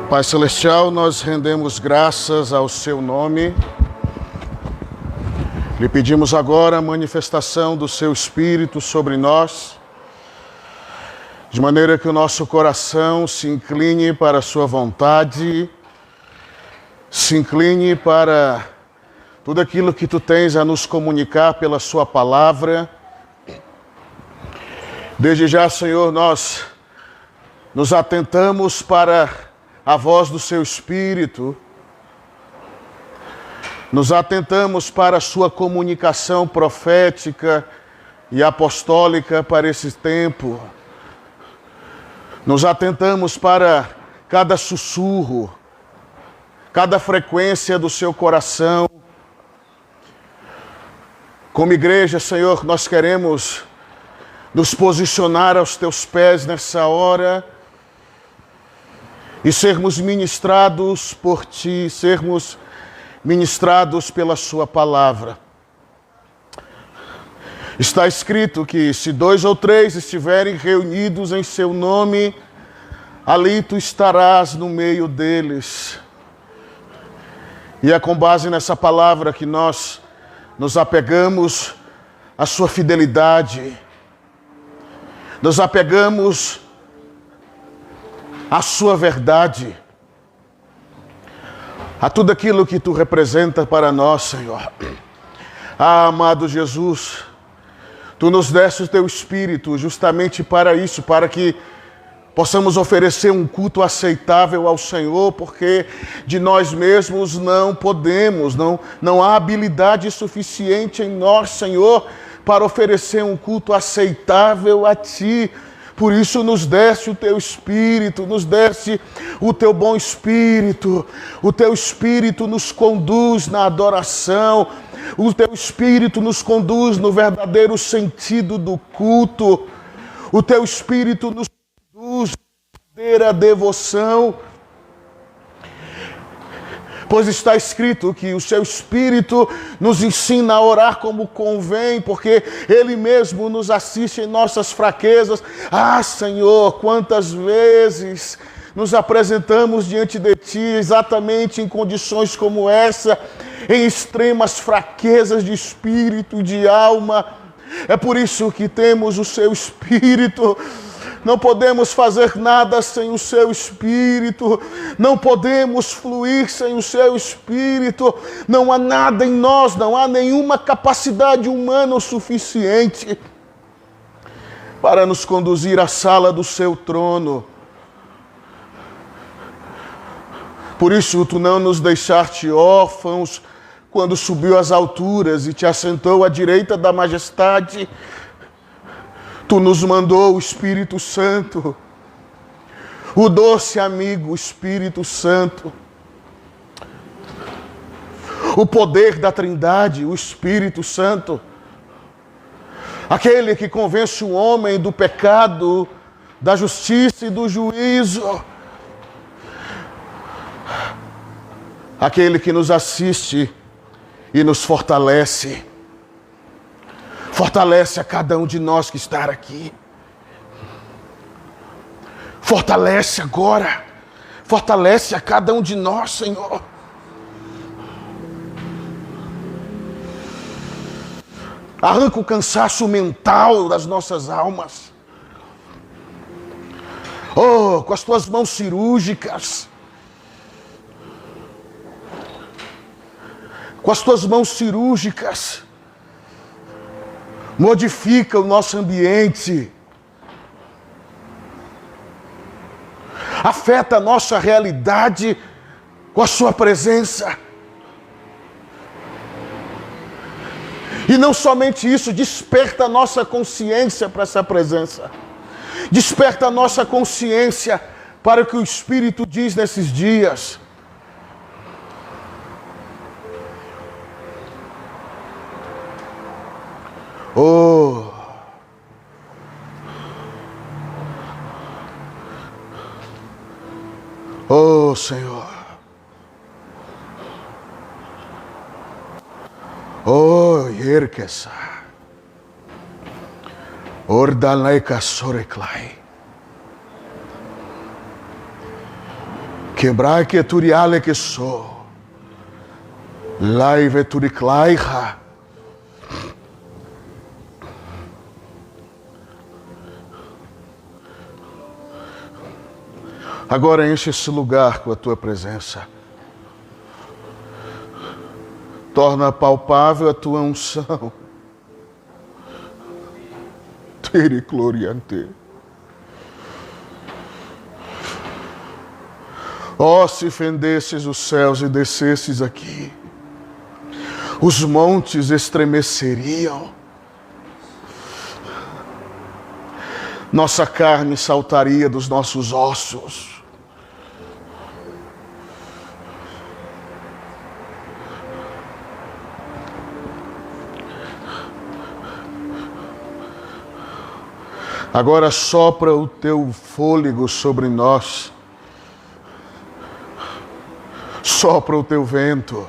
Pai Celestial, nós rendemos graças ao Seu nome. Lhe pedimos agora a manifestação do Seu Espírito sobre nós, de maneira que o nosso coração se incline para a Sua vontade, se incline para tudo aquilo que Tu tens a nos comunicar pela Sua palavra. Desde já, Senhor, nós nos atentamos para a voz do Seu Espírito, nos atentamos para a Sua comunicação profética e apostólica para esse tempo, nos atentamos para cada sussurro, cada frequência do Seu coração. Como igreja, Senhor, nós queremos nos posicionar aos Teus pés nessa hora e sermos ministrados por Ti, sermos ministrados pela Sua palavra. Está escrito que se 2 ou 3 estiverem reunidos em Seu nome, ali Tu estarás no meio deles. E é com base nessa palavra que nós nos apegamos à Sua fidelidade, nos apegamos a Sua verdade, a tudo aquilo que Tu representa para nós, Senhor. Ah, amado Jesus, Tu nos deste o Teu Espírito justamente para isso, para que possamos oferecer um culto aceitável ao Senhor, porque de nós mesmos não podemos, não há habilidade suficiente em nós, Senhor, para oferecer um culto aceitável a Ti. Por isso nos deste o Teu Espírito, nos deste o Teu bom Espírito. O Teu Espírito nos conduz na adoração. O Teu Espírito nos conduz no verdadeiro sentido do culto. O Teu Espírito nos conduz na verdadeira devoção. Pois está escrito que o Seu Espírito nos ensina a orar como convém, porque Ele mesmo nos assiste em nossas fraquezas. Ah, Senhor, quantas vezes nos apresentamos diante de Ti exatamente em condições como essa, em extremas fraquezas de espírito e de alma. É por isso que temos o Seu Espírito. Não podemos fazer nada sem o Seu Espírito. Não podemos fluir sem o Seu Espírito. Não há nada em nós, não há nenhuma capacidade humana o suficiente para nos conduzir à sala do Seu trono. Por isso, Tu não nos deixaste órfãos quando subiu às alturas e Te assentou à direita da majestade. Tu nos mandou o Espírito Santo, o doce amigo Espírito Santo, o poder da Trindade, o Espírito Santo, aquele que convence o homem do pecado, da justiça e do juízo, aquele que nos assiste e nos fortalece. Fortalece a cada um de nós que está aqui. Fortalece agora. Fortalece a cada um de nós, Senhor. Arranca o cansaço mental das nossas almas. Oh, com as Tuas mãos cirúrgicas. Com as Tuas mãos cirúrgicas. Modifica o nosso ambiente. Afeta a nossa realidade com a Sua presença. E não somente isso, desperta a nossa consciência para essa presença. Desperta a nossa consciência para o que o Espírito diz nesses dias. Oh, oh Senhor, oh Yerkesa, Ordalaika Soreklai, Quebrai que turiale que sou. Laive turiclaiha. Agora enche esse lugar com a tua presença. Torna palpável a tua unção. Tere gloriante. Ó, se fendesses os céus e descesses aqui, os montes estremeceriam. Nossa carne saltaria dos nossos ossos. Agora sopra o teu fôlego sobre nós. Sopra o teu vento.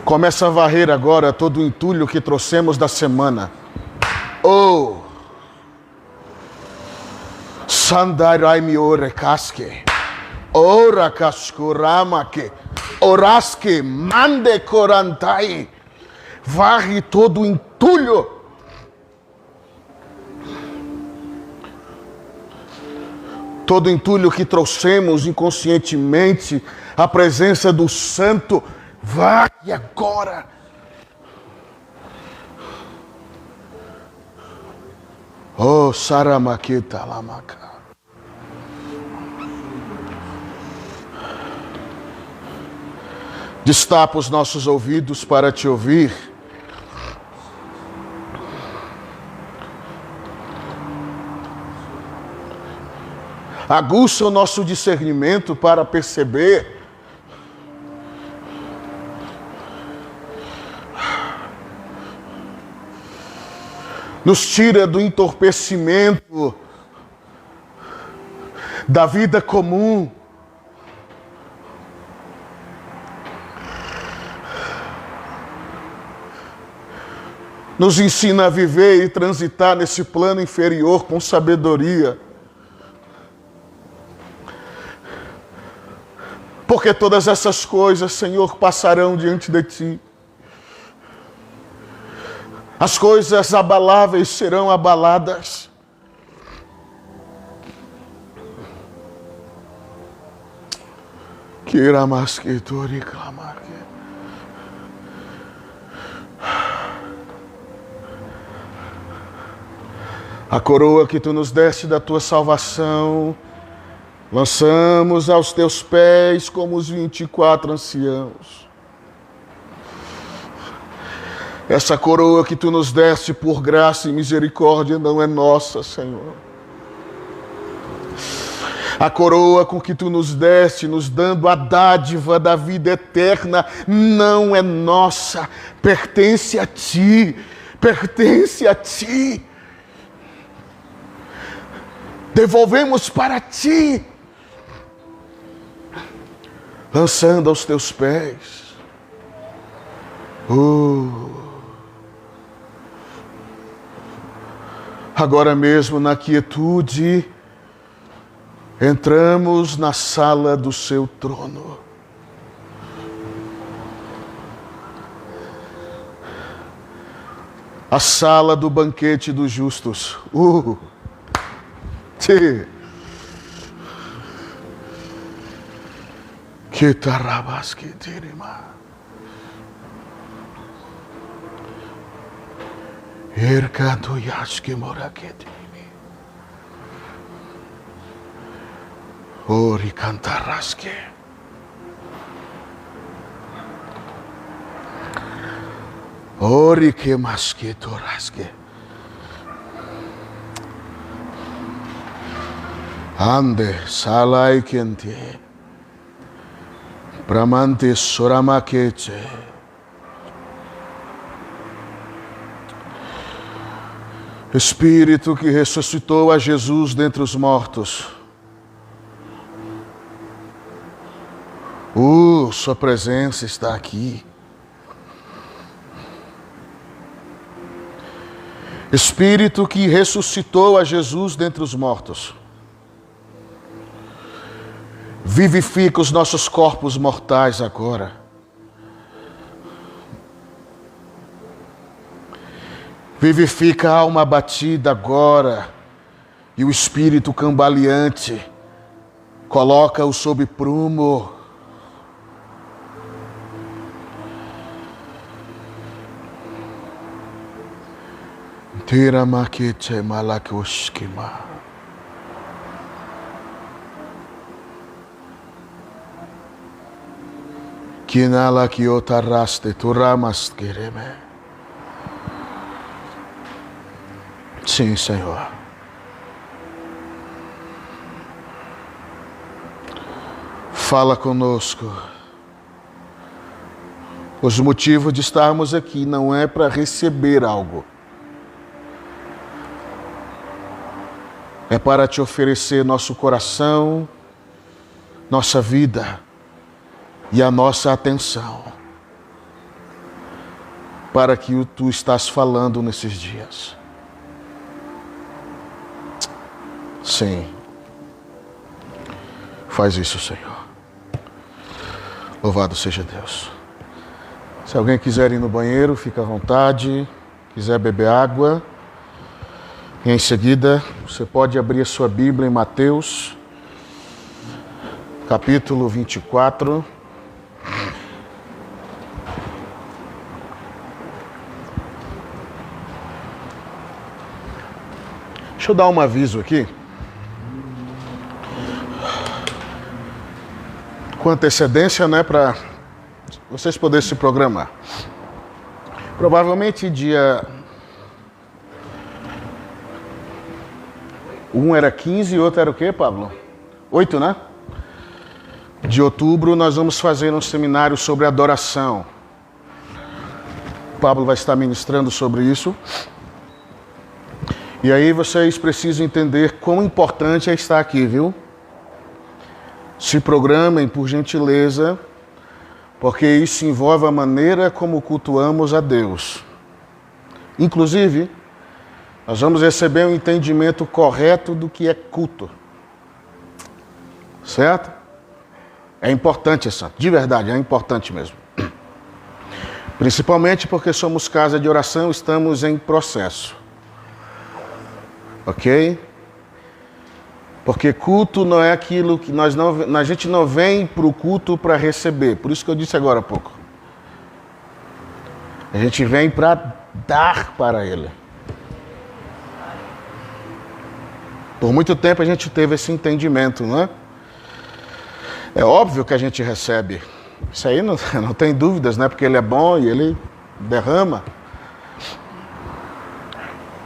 Começa a varrer agora todo o entulho que trouxemos da semana. Oh! Sandarai mi orekaske. Ora kaskuramake. Oraske mande korantai. Varre todo o entulho. Todo entulho que trouxemos inconscientemente, a presença do Santo, vai agora. Oh, Saramakita Lamaka. Destapa os nossos ouvidos para te ouvir. Aguça o nosso discernimento para perceber. Nos tira do entorpecimento da vida comum. Nos ensina a viver e transitar nesse plano inferior com sabedoria. Porque todas essas coisas, Senhor, passarão diante de Ti. As coisas abaláveis serão abaladas. A coroa que Tu nos deste da Tua salvação, lançamos aos Teus pés como os 24 anciãos. Essa coroa que Tu nos deste por graça e misericórdia não é nossa, Senhor. A coroa com que Tu nos deste, nos dando a dádiva da vida eterna, não é nossa. Pertence a Ti. Pertence a Ti. Devolvemos para Ti. Lançando aos Teus pés. Agora mesmo, na quietude, entramos na sala do Seu trono. A sala do banquete dos justos. Que tarabasque terima. Erkanto yaske morakete. Ori cantaraske. Ori que maske toraske. Ande salai kente. Pramante soramakete. Espírito que ressuscitou a Jesus dentre os mortos. Sua presença está aqui. Espírito que ressuscitou a Jesus dentre os mortos. Vivifica os nossos corpos mortais agora. Vivifica a alma abatida agora. E o espírito cambaleante. Coloca-o sob prumo. Tira maquete malakoskima. Kinala kiotaraste turamas quereme. Sim, Senhor. Fala conosco. Os motivos de estarmos aqui não é para receber algo. É para te oferecer nosso coração, nossa vida e a nossa atenção. Para que tu estás falando nesses dias. Sim. Faz isso, Senhor. Louvado seja Deus. Se alguém quiser ir no banheiro, fica à vontade. Quiser beber água. E em seguida, você pode abrir a sua Bíblia em Mateus, capítulo 24. Deixa eu dar um aviso aqui. Com antecedência, né, para vocês poderem se programar. Provavelmente dia 1 era 15 e outro era o quê, Pablo? 8, né? De outubro nós vamos fazer um seminário sobre adoração. Pablo vai estar ministrando sobre isso. E aí vocês precisam entender quão importante é estar aqui, viu? Se programem, por gentileza, porque isso envolve a maneira como cultuamos a Deus. Inclusive, nós vamos receber um entendimento correto do que é culto. Certo? É importante, de verdade, é importante mesmo. Principalmente porque somos casa de oração, estamos em processo. Ok? Porque culto não é aquilo que a gente não vem para o culto para receber. Por isso que eu disse agora há pouco. A gente vem para dar para Ele. Por muito tempo a gente teve esse entendimento, não é? É óbvio que a gente recebe. Isso aí não tem dúvidas, né? Porque Ele é bom e Ele derrama.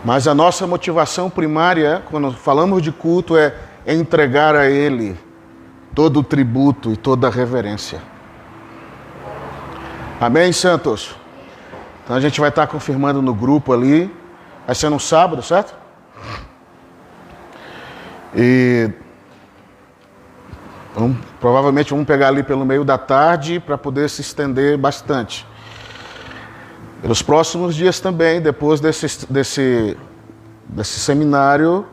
Mas a nossa motivação primária, quando falamos de culto, é entregar a Ele todo o tributo e toda a reverência. Amém, santos? Então a gente vai estar confirmando no grupo ali. Vai ser no sábado, certo? E provavelmente vamos pegar ali pelo meio da tarde para poder se estender bastante. Nos próximos dias também, depois desse seminário,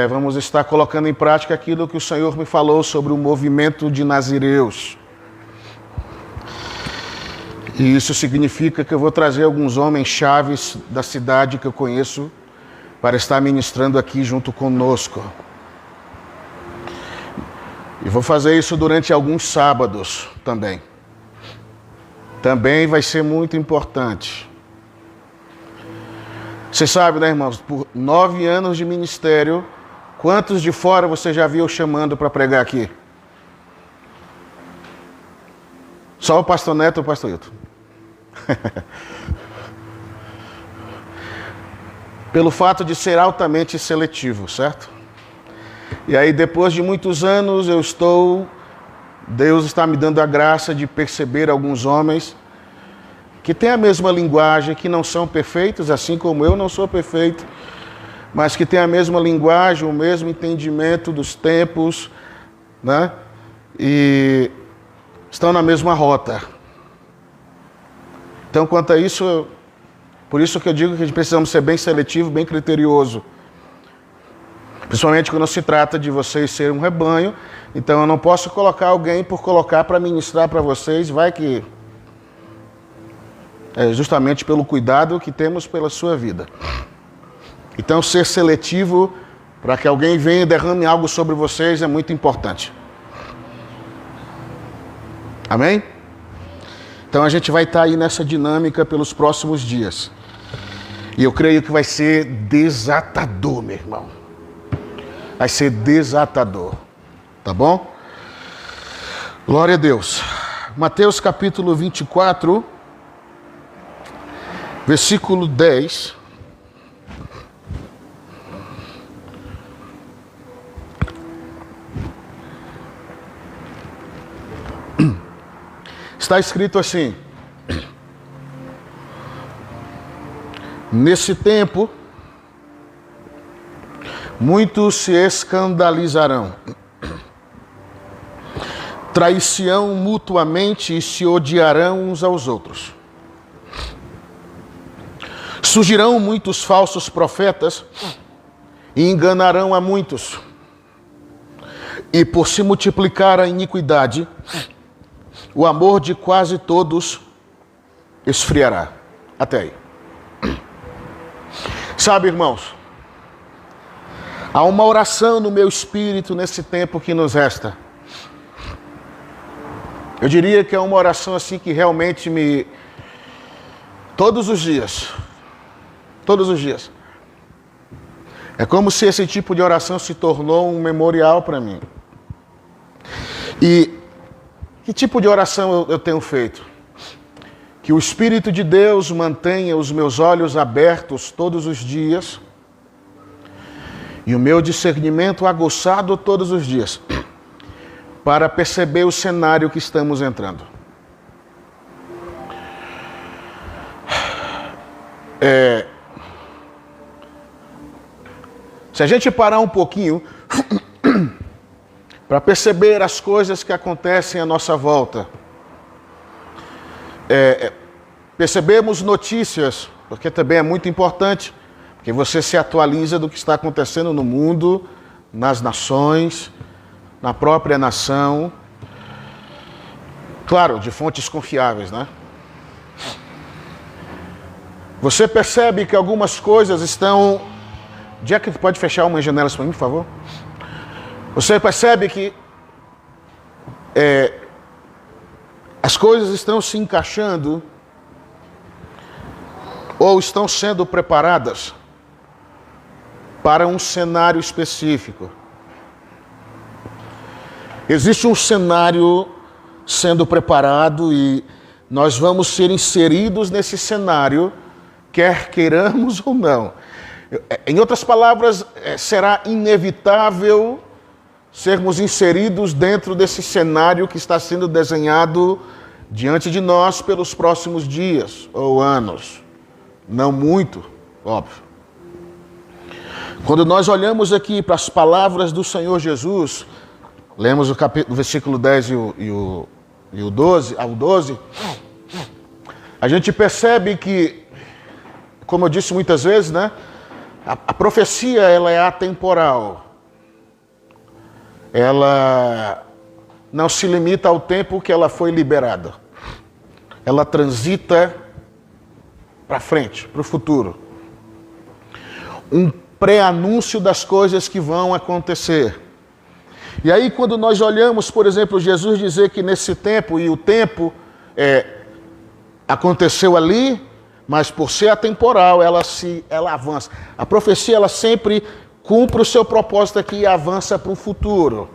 vamos estar colocando em prática aquilo que o Senhor me falou sobre o movimento de nazireus. E isso significa que eu vou trazer alguns homens chaves da cidade que eu conheço para estar ministrando aqui junto conosco. E vou fazer isso durante alguns sábados também. Também vai ser muito importante. Você sabe, né, irmãos? Por 9 anos de ministério, quantos de fora você já viu chamando para pregar aqui? Só o pastor Neto e o pastor Hilton. Pelo fato de ser altamente seletivo, certo? E aí, depois de muitos anos, Deus está me dando a graça de perceber alguns homens que têm a mesma linguagem, que não são perfeitos, assim como eu não sou perfeito, mas que têm a mesma linguagem, o mesmo entendimento dos tempos, né? E estão na mesma rota. Então, quanto a isso, por isso que eu digo que precisamos ser bem seletivo, bem criterioso. Principalmente quando se trata de vocês serem um rebanho. Então eu não posso colocar alguém por colocar para ministrar para vocês. Vai que é justamente pelo cuidado que temos pela sua vida. Então ser seletivo para que alguém venha e derrame algo sobre vocês é muito importante. Amém? Então a gente vai estar aí nessa dinâmica pelos próximos dias. E eu creio que vai ser desatador, meu irmão. Vai ser desatador. Tá bom? Glória a Deus. Mateus capítulo 24, versículo 10. Está escrito assim: nesse tempo, muitos se escandalizarão, trair-se-ão mutuamente e se odiarão uns aos outros. Surgirão muitos falsos profetas e enganarão a muitos. E por se multiplicar a iniquidade, o amor de quase todos esfriará. Até aí. Sabe, irmãos, há uma oração no meu espírito nesse tempo que nos resta. Eu diria que é uma oração assim que realmente me... Todos os dias. É como se esse tipo de oração se tornou um memorial para mim. E que tipo de oração eu tenho feito? Que o Espírito de Deus mantenha os meus olhos abertos todos os dias e o meu discernimento aguçado todos os dias para perceber o cenário que estamos entrando. Se a gente parar um pouquinho para perceber as coisas que acontecem à nossa volta, percebemos notícias, porque também é muito importante, porque você se atualiza do que está acontecendo no mundo, nas nações, na própria nação, claro, de fontes confiáveis, né? Você percebe que algumas coisas estão... Jack, pode fechar umas janelas para mim, por favor? Você percebe que as coisas estão se encaixando ou estão sendo preparadas para um cenário específico. Existe um cenário sendo preparado e nós vamos ser inseridos nesse cenário, quer queiramos ou não. Em outras palavras, será inevitável sermos inseridos dentro desse cenário que está sendo desenhado diante de nós pelos próximos dias ou anos. Não muito, óbvio. Quando nós olhamos aqui para as palavras do Senhor Jesus, lemos o versículo 10 e o 12, a gente percebe que, como eu disse muitas vezes, né? A profecia, ela é atemporal. Ela não se limita ao tempo que ela foi liberada. Ela transita para frente, para o futuro. Um pré-anúncio das coisas que vão acontecer. E aí, quando nós olhamos, por exemplo, Jesus dizer que nesse tempo, e o tempo aconteceu ali, mas por ser atemporal, ela avança. A profecia, ela sempre cumpre o seu propósito aqui e avança para o futuro.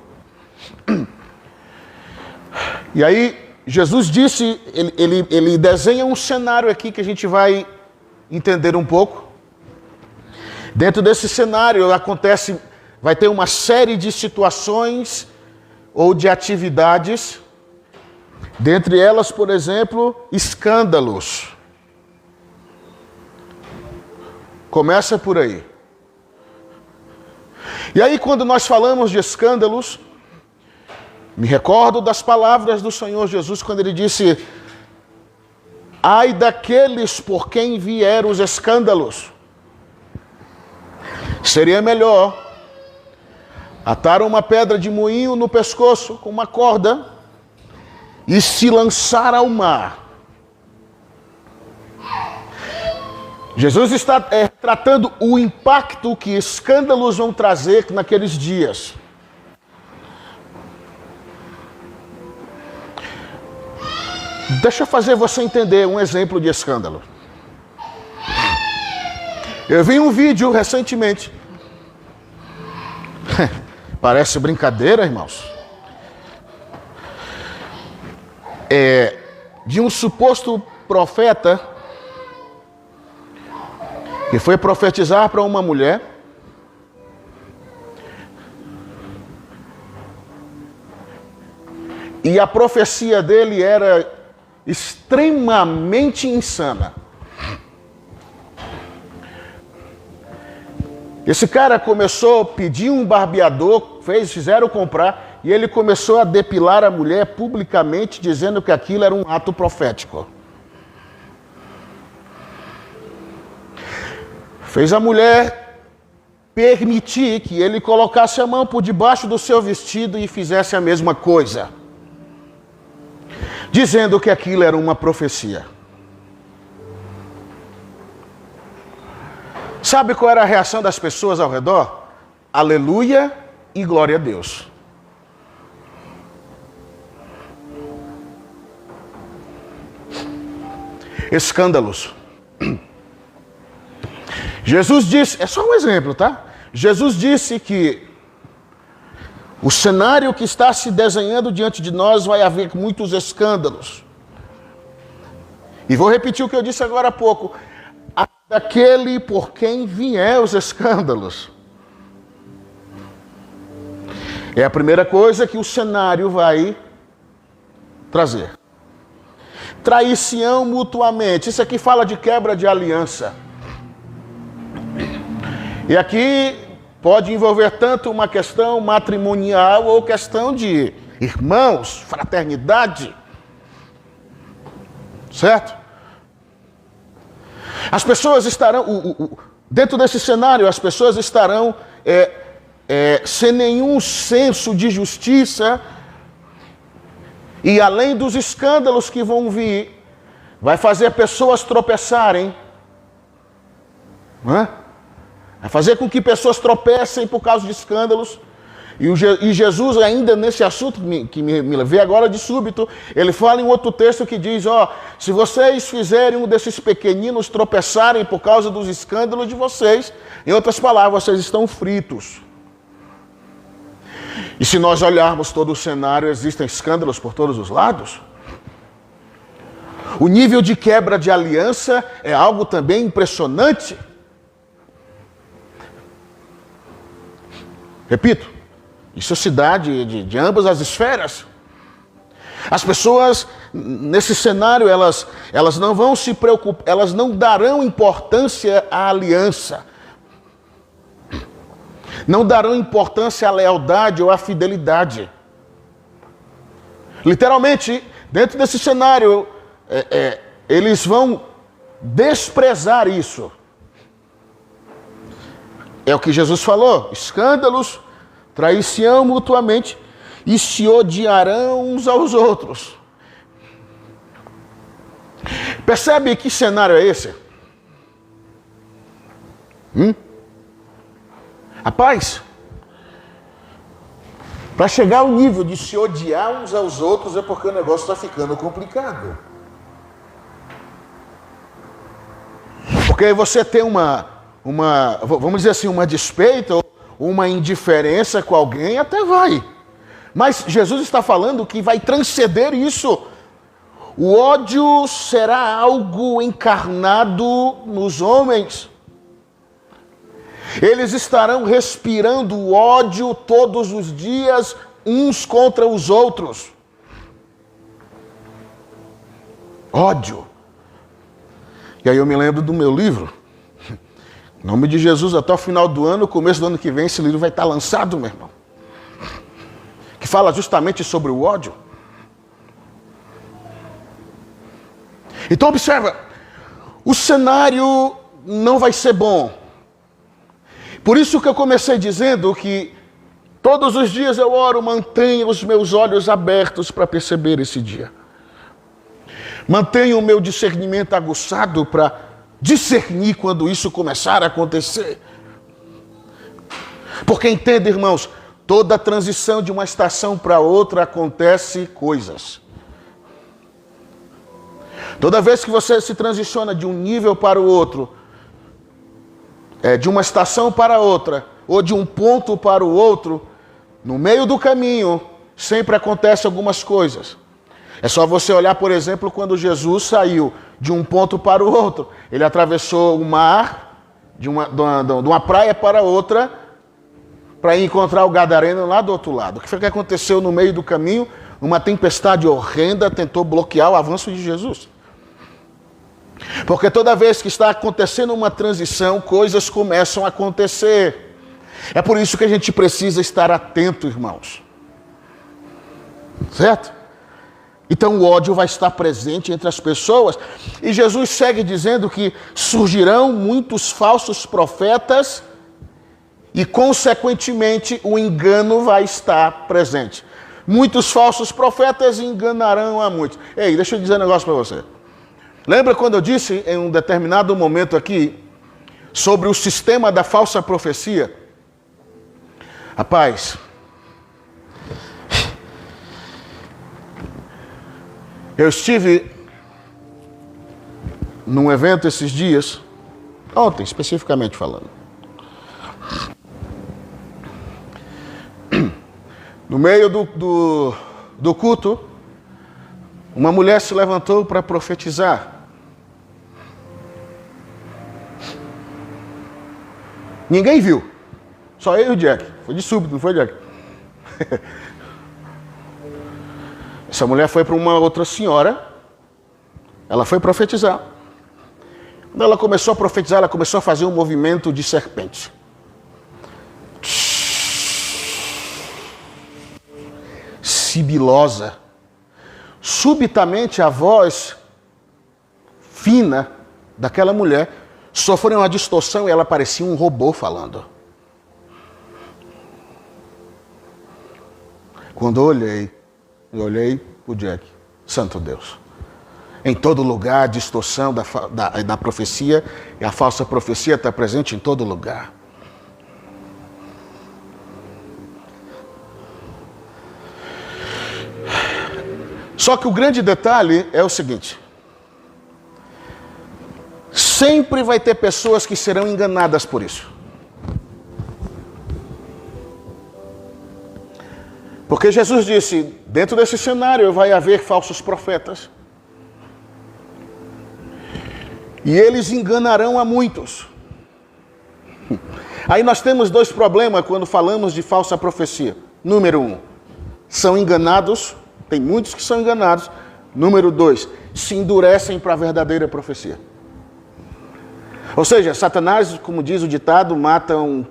E aí, Jesus disse, ele desenha um cenário aqui que a gente vai entender um pouco. Dentro desse cenário vai ter uma série de situações ou de atividades, dentre elas, por exemplo, escândalos. Começa por aí. E aí, quando nós falamos de escândalos, me recordo das palavras do Senhor Jesus quando ele disse: ai daqueles por quem vieram os escândalos. Seria melhor Ataram uma pedra de moinho no pescoço com uma corda e se lançaram ao mar. Jesus está tratando o impacto que escândalos vão trazer naqueles dias. Deixa eu fazer você entender um exemplo de escândalo. Eu vi um vídeo recentemente. Parece brincadeira, irmãos. De um suposto profeta que foi profetizar para uma mulher. E a profecia dele era extremamente insana. Esse cara começou a pedir um barbeador, fizeram comprar, e ele começou a depilar a mulher publicamente, dizendo que aquilo era um ato profético. Fez a mulher permitir que ele colocasse a mão por debaixo do seu vestido e fizesse a mesma coisa, dizendo que aquilo era uma profecia. Sabe qual era a reação das pessoas ao redor? Aleluia e glória a Deus. Escândalos. Jesus disse, é só um exemplo, tá? Jesus disse que o cenário que está se desenhando diante de nós vai haver muitos escândalos. E vou repetir o que eu disse agora há pouco. Daquele por quem vier os escândalos. É a primeira coisa que o cenário vai trazer. Traição mutuamente. Isso aqui fala de quebra de aliança. E aqui pode envolver tanto uma questão matrimonial ou questão de irmãos, fraternidade. Certo? As pessoas estarão, dentro desse cenário, as pessoas estarão sem nenhum senso de justiça, e além dos escândalos que vão vir, vai fazer pessoas tropeçarem, não é? Vai fazer com que pessoas tropecem por causa de escândalos. E Jesus, ainda nesse assunto que me vê agora de súbito, ele fala em outro texto que diz, se vocês fizerem um desses pequeninos tropeçarem por causa dos escândalos de vocês, em outras palavras, vocês estão fritos. E se nós olharmos todo o cenário, existem escândalos por todos os lados. O nível de quebra de aliança é algo também impressionante. Repito, isso se dá de ambas as esferas. As pessoas, nesse cenário, elas não vão se preocupar, elas não darão importância à aliança. Não darão importância à lealdade ou à fidelidade. Literalmente, dentro desse cenário, eles vão desprezar isso. É o que Jesus falou, escândalos, traição mutuamente, e se odiarão uns aos outros. Percebe que cenário é esse? Rapaz, para chegar ao nível de se odiar uns aos outros é porque o negócio está ficando complicado. Porque aí você tem vamos dizer assim, uma despeita ou uma indiferença com alguém, até vai. Mas Jesus está falando que vai transcender isso. O ódio será algo encarnado nos homens. Eles estarão respirando ódio todos os dias, uns contra os outros. Ódio. E aí eu me lembro do meu livro. Em nome de Jesus, até o final do ano, começo do ano que vem, esse livro vai estar lançado, meu irmão. Que fala justamente sobre o ódio. Então observa, o cenário não vai ser bom. Por isso que eu comecei dizendo que Todos os dias eu oro, mantenho os meus olhos abertos para perceber esse dia. Mantenho o meu discernimento aguçado para discernir quando isso começar a acontecer. Porque entenda, irmãos, toda transição de uma estação para outra acontece coisas. Toda vez que você se transiciona de um nível para o outro, de uma estação para outra, ou de um ponto para o outro, no meio do caminho, sempre acontecem algumas coisas. É só você olhar, por exemplo, quando Jesus saiu de um ponto para o outro. Ele atravessou o mar, de uma praia para outra, para encontrar o gadareno lá do outro lado. O que foi que aconteceu no meio do caminho? Uma tempestade horrenda tentou bloquear o avanço de Jesus. Porque toda vez que está acontecendo uma transição, coisas começam a acontecer. É por isso que a gente precisa estar atento, irmãos. Certo? Então o ódio vai estar presente entre as pessoas. E Jesus segue dizendo que surgirão muitos falsos profetas e, consequentemente, o engano vai estar presente. Muitos falsos profetas enganarão a muitos. Ei, deixa eu dizer um negócio para você. Lembra quando eu disse em um determinado momento aqui sobre o sistema da falsa profecia? Rapaz, eu estive num evento esses dias, ontem especificamente falando. No meio do culto, uma mulher se levantou para profetizar. Ninguém viu, só eu e o Jack. Foi de súbito, não foi, Jack? Essa mulher foi para uma outra senhora, ela foi profetizar. Quando ela começou a profetizar, ela começou a fazer um movimento de serpente. Sibilosa. Subitamente a voz fina daquela mulher sofreu uma distorção e ela parecia um robô falando. Quando eu olhei o Jack, santo Deus. Em todo lugar, a distorção da profecia e a falsa profecia está presente em todo lugar. Só que o grande detalhe é o seguinte: sempre vai ter pessoas que serão enganadas por isso. Porque Jesus disse, dentro desse cenário vai haver falsos profetas. E eles enganarão a muitos. Aí nós temos dois problemas quando falamos de falsa profecia. Número 1, são enganados, tem muitos que são enganados. Número 2, se endurecem para a verdadeira profecia. Ou seja, Satanás, como diz o ditado, mata um...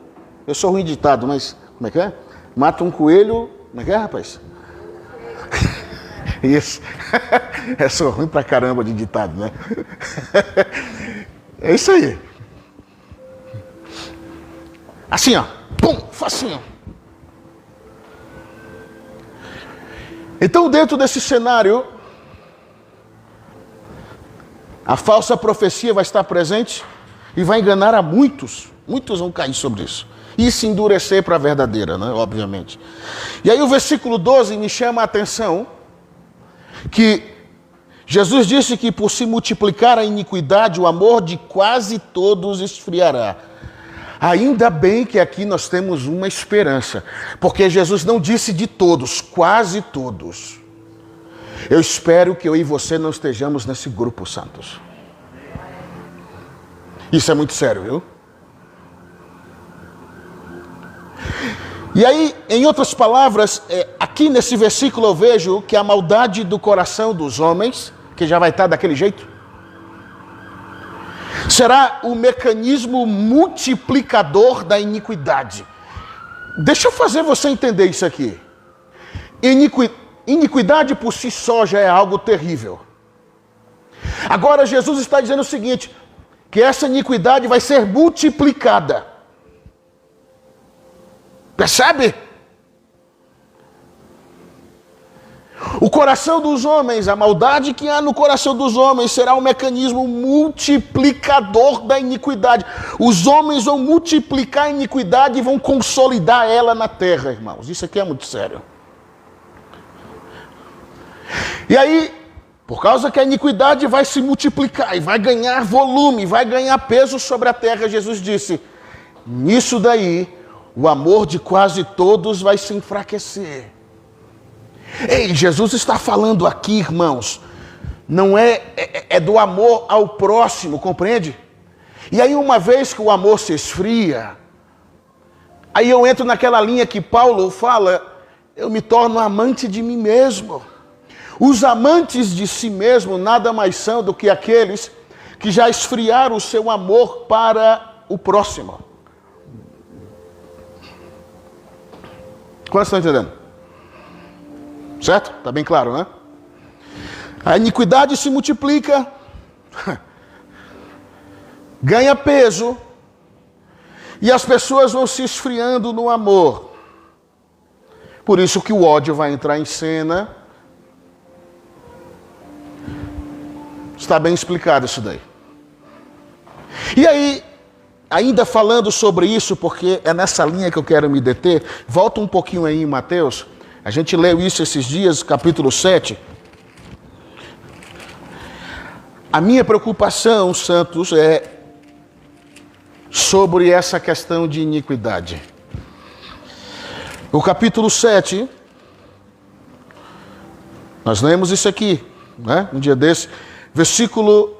Eu sou ruim de ditado, mas como é que é? Mata um coelho... Como é que é, rapaz? Isso. Eu sou ruim pra caramba de ditado, né? É isso aí. Assim, ó. Pum, facinho. Então, dentro desse cenário, a falsa profecia vai estar presente e vai enganar a muitos. Muitos vão cair sobre isso. E se endurecer para a verdadeira, né? Obviamente. E aí o versículo 12 me chama a atenção que Jesus disse que por se multiplicar a iniquidade, o amor de quase todos esfriará. Ainda bem que aqui nós temos uma esperança, porque Jesus não disse de todos, quase todos. Eu espero que eu e você não estejamos nesse grupo, santos. Isso é muito sério, viu? E aí, em outras palavras, aqui nesse versículo eu vejo que a maldade do coração dos homens, que já vai estar daquele jeito, será o mecanismo multiplicador da iniquidade. Deixa eu fazer você entender isso aqui. Iniquidade por si só já é algo terrível. Agora Jesus está dizendo o seguinte, que essa iniquidade vai ser multiplicada. Percebe? O coração dos homens, a maldade que há no coração dos homens será um mecanismo multiplicador da iniquidade. Os homens vão multiplicar a iniquidade e vão consolidar ela na terra, irmãos. Isso aqui é muito sério. E aí, por causa que a iniquidade vai se multiplicar e vai ganhar volume, vai ganhar peso sobre a terra, Jesus disse, nisso daí, o amor de quase todos vai se enfraquecer. Ei, Jesus está falando aqui, irmãos, não é do amor ao próximo, compreende? E aí uma vez que o amor se esfria, aí eu entro naquela linha que Paulo fala, eu me torno amante de mim mesmo. Os amantes de si mesmo nada mais são do que aqueles que já esfriaram o seu amor para o próximo. Quantos estão entendendo? Certo? Está bem claro, né? A iniquidade se multiplica, ganha peso, e as pessoas vão se esfriando no amor. Por isso que o ódio vai entrar em cena. Está bem explicado isso daí. E aí, ainda falando sobre isso, porque é nessa linha que eu quero me deter, volta um pouquinho aí em Mateus. A gente leu isso esses dias, capítulo 7. A minha preocupação, santos, é sobre essa questão de iniquidade. O capítulo 7, nós lemos isso aqui, né? Um dia desse, versículo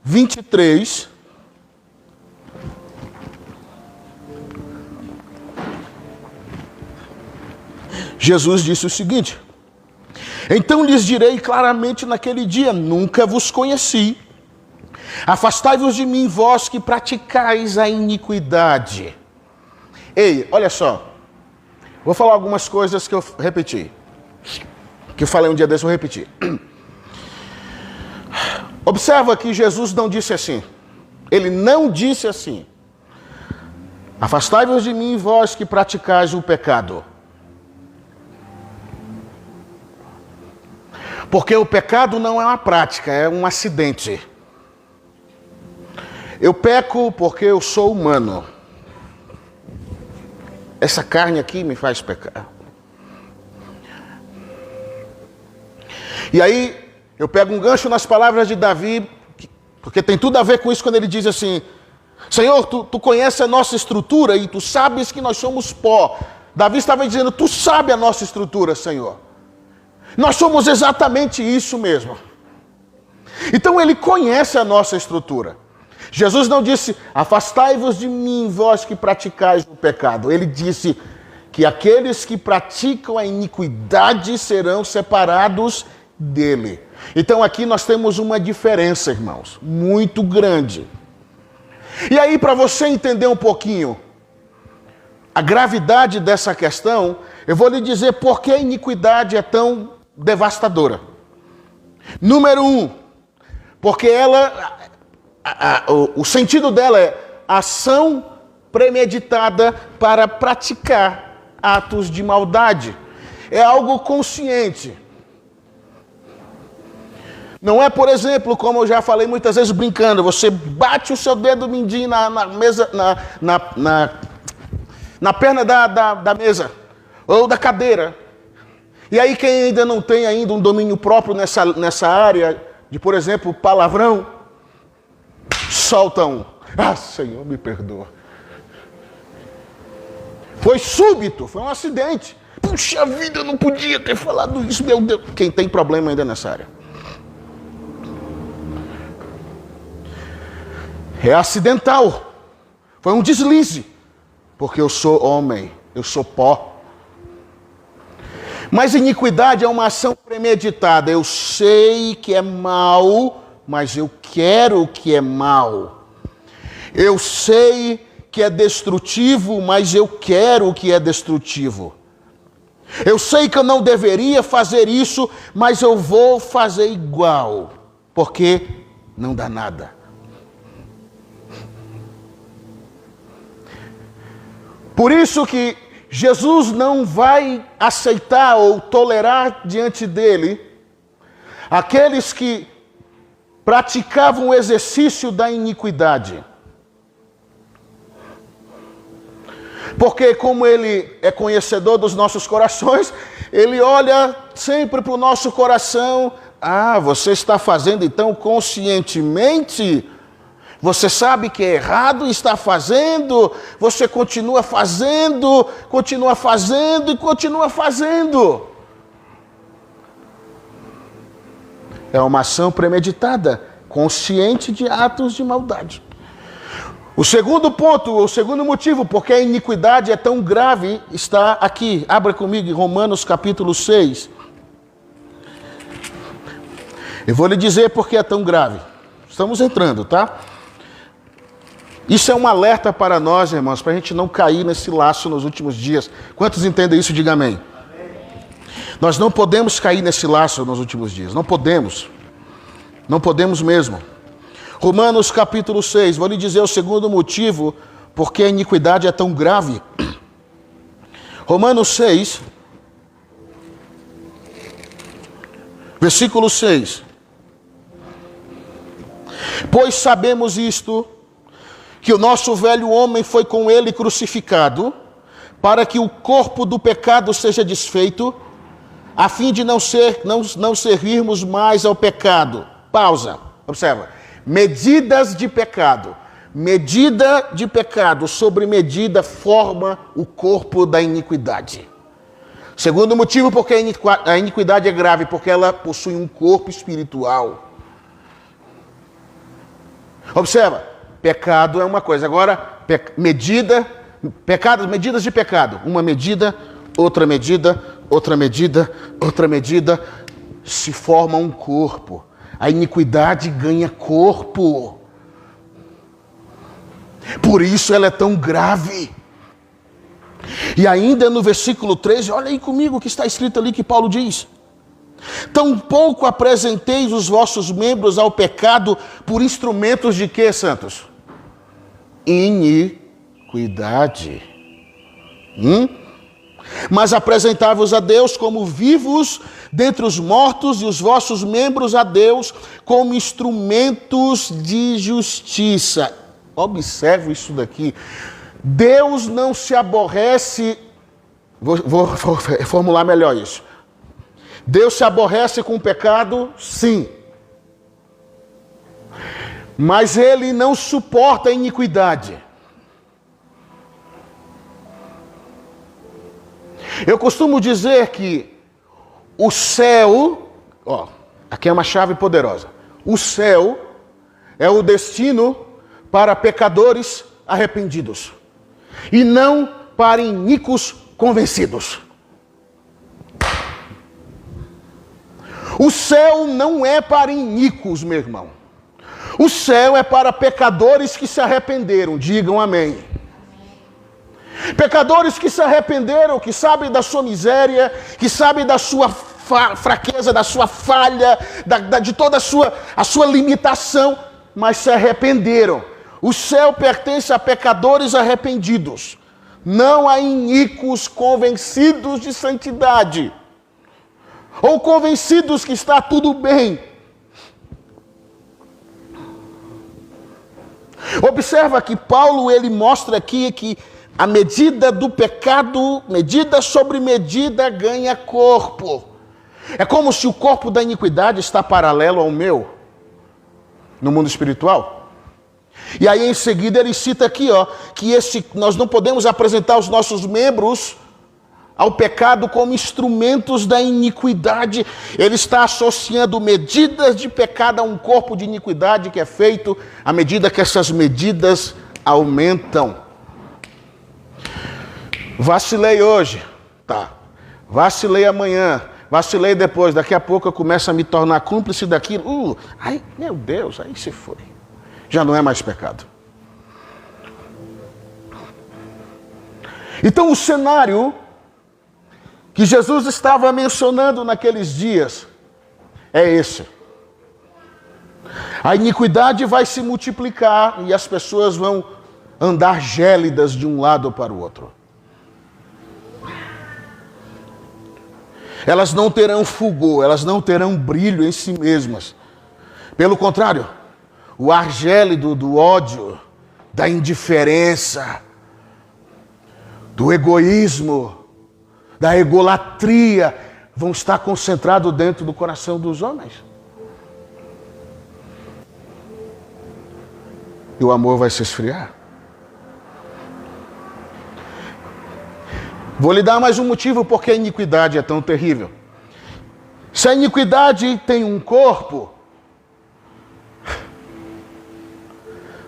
23. Jesus disse o seguinte: então lhes direi claramente naquele dia, nunca vos conheci. Afastai-vos de mim, vós que praticais a iniquidade. Ei, olha só. Vou falar algumas coisas que eu repeti. Que eu falei um dia desse, eu repeti. Observa que Jesus não disse assim. Ele não disse assim. Afastai-vos de mim, vós que praticais o pecado. Porque o pecado não é uma prática, é um acidente. Eu peco porque eu sou humano. Essa carne aqui me faz pecar. E aí, eu pego um gancho nas palavras de Davi, porque tem tudo a ver com isso quando ele diz assim, Senhor, tu conheces a nossa estrutura e tu sabes que nós somos pó. Davi estava dizendo, tu sabe a nossa estrutura, Senhor. Nós somos exatamente isso mesmo. Então ele conhece a nossa estrutura. Jesus não disse, afastai-vos de mim, vós que praticais o pecado. Ele disse que aqueles que praticam a iniquidade serão separados dele. Então aqui nós temos uma diferença, irmãos, muito grande. E aí, para você entender um pouquinho a gravidade dessa questão, eu vou lhe dizer por que a iniquidade é tão devastadora. Número 1, porque ela, o sentido dela é ação premeditada para praticar atos de maldade. É algo consciente. Não é, por exemplo, como eu já falei muitas vezes brincando, você bate o seu dedo mindinho na mesa, na perna da mesa ou da cadeira. E aí quem ainda não tem ainda um domínio próprio nessa área de, por exemplo, palavrão, solta um. Ah, Senhor, me perdoa. Foi súbito, foi um acidente. Puxa vida, eu não podia ter falado isso, meu Deus. Quem tem problema ainda nessa área? É acidental. Foi um deslize. Porque eu sou homem, eu sou pó. Mas iniquidade é uma ação premeditada. Eu sei que é mal, mas eu quero que é mal. Eu sei que é destrutivo, mas eu quero que é destrutivo. Eu sei que eu não deveria fazer isso, mas eu vou fazer igual. Porque não dá nada. Por isso que Jesus não vai aceitar ou tolerar diante dele aqueles que praticavam o exercício da iniquidade. Porque como ele é conhecedor dos nossos corações, ele olha sempre para o nosso coração. Ah, você está fazendo então conscientemente? Você sabe que é errado e está fazendo, você continua fazendo, continua fazendo e continua fazendo. É uma ação premeditada, consciente de atos de maldade. O segundo ponto, o segundo motivo, porque a iniquidade é tão grave, está aqui. Abra comigo em Romanos capítulo 6. Eu vou lhe dizer porque é tão grave. Estamos entrando, tá? Isso é um alerta para nós, irmãos, para a gente não cair nesse laço nos últimos dias. Quantos entendem isso? Diga amém. Nós não podemos cair nesse laço nos últimos dias. Não podemos. Não podemos mesmo. Romanos capítulo 6. Vou lhe dizer o segundo motivo porque a iniquidade é tão grave. Romanos 6. Versículo 6. Pois sabemos isto, que o nosso velho homem foi com ele crucificado, para que o corpo do pecado seja desfeito, a fim de não servirmos mais ao pecado. Pausa. Observa. Medidas de pecado. Medida de pecado sobre medida forma o corpo da iniquidade. Segundo motivo porque a iniquidade é grave, porque ela possui um corpo espiritual. Observa, pecado é uma coisa. Agora, medidas de pecado. Uma medida, outra medida, outra medida, outra medida. Se forma um corpo. A iniquidade ganha corpo. Por isso ela é tão grave. E ainda no versículo 13, olha aí comigo o que está escrito ali que Paulo diz. Tampouco apresenteis os vossos membros ao pecado por instrumentos de quê, santos? Iniquidade. Mas apresentai-vos a Deus como vivos dentre os mortos e os vossos membros a Deus como instrumentos de justiça. Observe isso daqui. Deus não se aborrece... Vou formular melhor isso. Deus se aborrece com o pecado? Sim. Mas ele não suporta a iniquidade. Eu costumo dizer que o céu, aqui é uma chave poderosa. O céu é o destino para pecadores arrependidos e não para iníquos convencidos. O céu não é para iníquos, meu irmão. O céu é para pecadores que se arrependeram. Digam amém. Pecadores que se arrependeram, que sabem da sua miséria, que sabem da sua fraqueza, da sua falha, de toda a sua limitação, mas se arrependeram. O céu pertence a pecadores arrependidos, não a iníquos convencidos de santidade, ou convencidos que está tudo bem. Observa que Paulo ele mostra aqui que a medida do pecado, medida sobre medida, ganha corpo. É como se o corpo da iniquidade está paralelo ao meu, no mundo espiritual. E aí em seguida ele cita aqui, que nós não podemos apresentar os nossos membros ao pecado como instrumentos da iniquidade. Ele está associando medidas de pecado a um corpo de iniquidade que é feito à medida que essas medidas aumentam. Vacilei hoje, tá. Vacilei amanhã, vacilei depois, daqui a pouco eu começo a me tornar cúmplice daquilo. Ai, meu Deus, aí se foi. Já não é mais pecado. Então o cenário que Jesus estava mencionando naqueles dias é esse. A iniquidade vai se multiplicar e as pessoas vão andar gélidas de um lado para o outro. Elas não terão fulgor, elas não terão brilho em si mesmas. Pelo contrário, o ar gélido do ódio, da indiferença, do egoísmo, da egolatria, vão estar concentrados dentro do coração dos homens. E o amor vai se esfriar. Vou lhe dar mais um motivo porque a iniquidade é tão terrível. Se a iniquidade tem um corpo,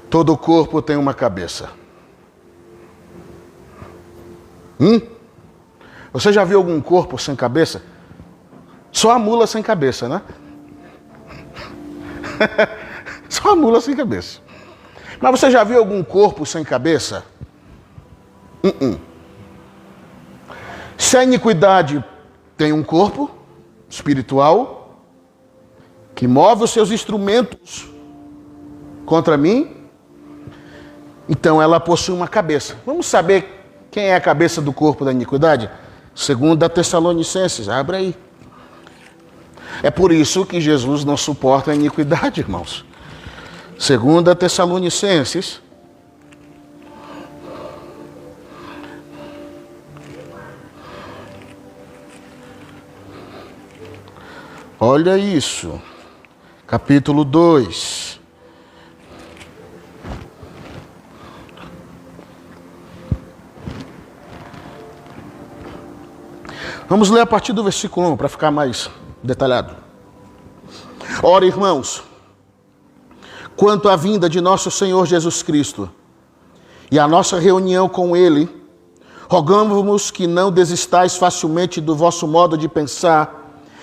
todo corpo tem uma cabeça. Você já viu algum corpo sem cabeça? Só a mula sem cabeça, né? Só a mula sem cabeça. Mas você já viu algum corpo sem cabeça? Se a iniquidade tem um corpo espiritual que move os seus instrumentos contra mim, então ela possui uma cabeça. Vamos saber quem é a cabeça do corpo da iniquidade? 2 Tessalonicenses, abre aí. É por isso que Jesus não suporta a iniquidade, irmãos. 2 Tessalonicenses. Olha isso. Capítulo 2. Vamos ler a partir do versículo 1 para ficar mais detalhado. Ora, irmãos, quanto à vinda de nosso Senhor Jesus Cristo e a nossa reunião com Ele, rogamos-vos que não desistais facilmente do vosso modo de pensar,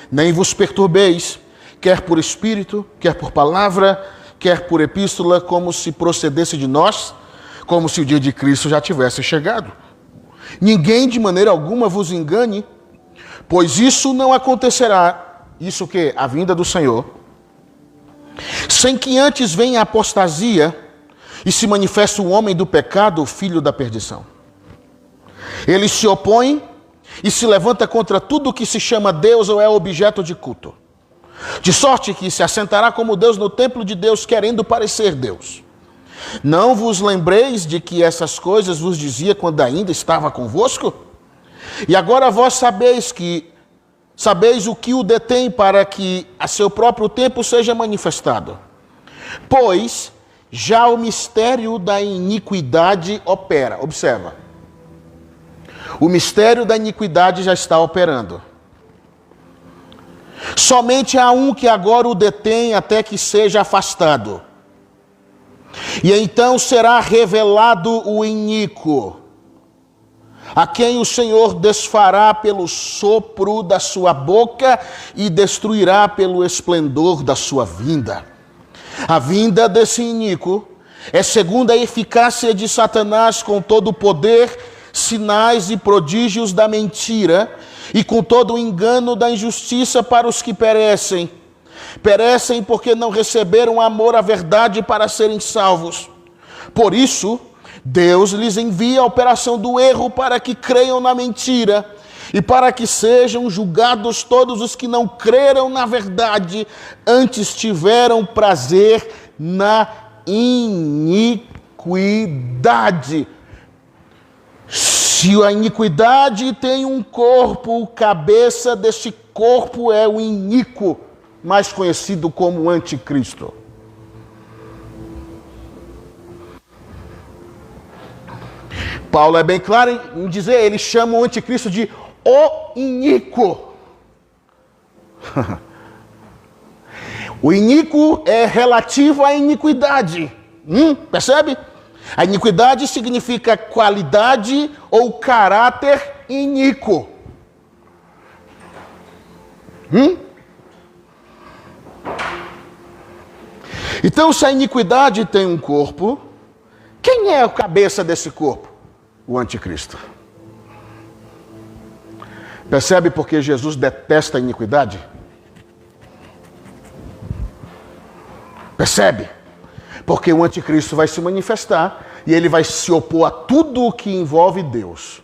nem vos perturbeis, quer por espírito, quer por palavra, quer por epístola, como se procedesse de nós, como se o dia de Cristo já tivesse chegado. Ninguém de maneira alguma vos engane, pois isso não acontecerá, isso que? A vinda do Senhor, sem que antes venha a apostasia e se manifeste o homem do pecado, o filho da perdição. Ele se opõe e se levanta contra tudo que se chama Deus ou é objeto de culto, de sorte que se assentará como Deus no templo de Deus, querendo parecer Deus. Não vos lembreis de que essas coisas vos dizia quando ainda estava convosco? E agora vós sabeis o que o detém para que a seu próprio tempo seja manifestado. Pois já o mistério da iniquidade opera. Observa. O mistério da iniquidade já está operando. Somente há um que agora o detém até que seja afastado. E então será revelado o iníquo, a quem o Senhor desfará pelo sopro da sua boca e destruirá pelo esplendor da sua vinda. A vinda desse iníquo é segundo a eficácia de Satanás, com todo o poder, sinais e prodígios da mentira e com todo o engano da injustiça para os que perecem. Perecem porque não receberam amor à verdade para serem salvos. Por isso, Deus lhes envia a operação do erro para que creiam na mentira e para que sejam julgados todos os que não creram na verdade, antes tiveram prazer na iniquidade. Se a iniquidade tem um corpo, o cabeça deste corpo é o iníquo, mais conhecido como anticristo. Paulo é bem claro em dizer, ele chama o anticristo de o iníquo. O iníquo é relativo à iniquidade. Percebe? A iniquidade significa qualidade ou caráter iníquo. Então, se a iniquidade tem um corpo, quem é a cabeça desse corpo? O anticristo. Percebe porque Jesus detesta a iniquidade? Percebe? Porque o anticristo vai se manifestar e ele vai se opor a tudo o que envolve Deus.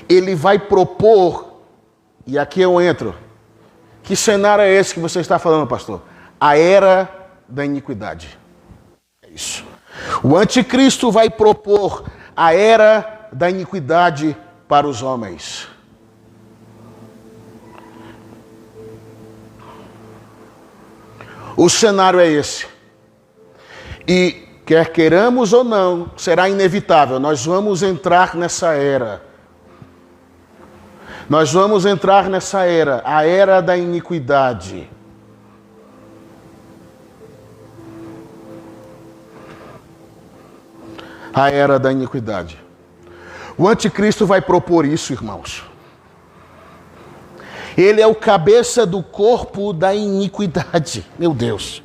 Ele vai propor E aqui eu entro. Que cenário é esse que você está falando, pastor? A era da iniquidade. É isso. O anticristo vai propor a era da iniquidade para os homens. O cenário é esse. E quer queiramos ou não, será inevitável. Nós vamos entrar nessa era. Nós vamos entrar nessa era, a era da iniquidade. A era da iniquidade. O anticristo vai propor isso, irmãos. Ele é o cabeça do corpo da iniquidade. Meu Deus.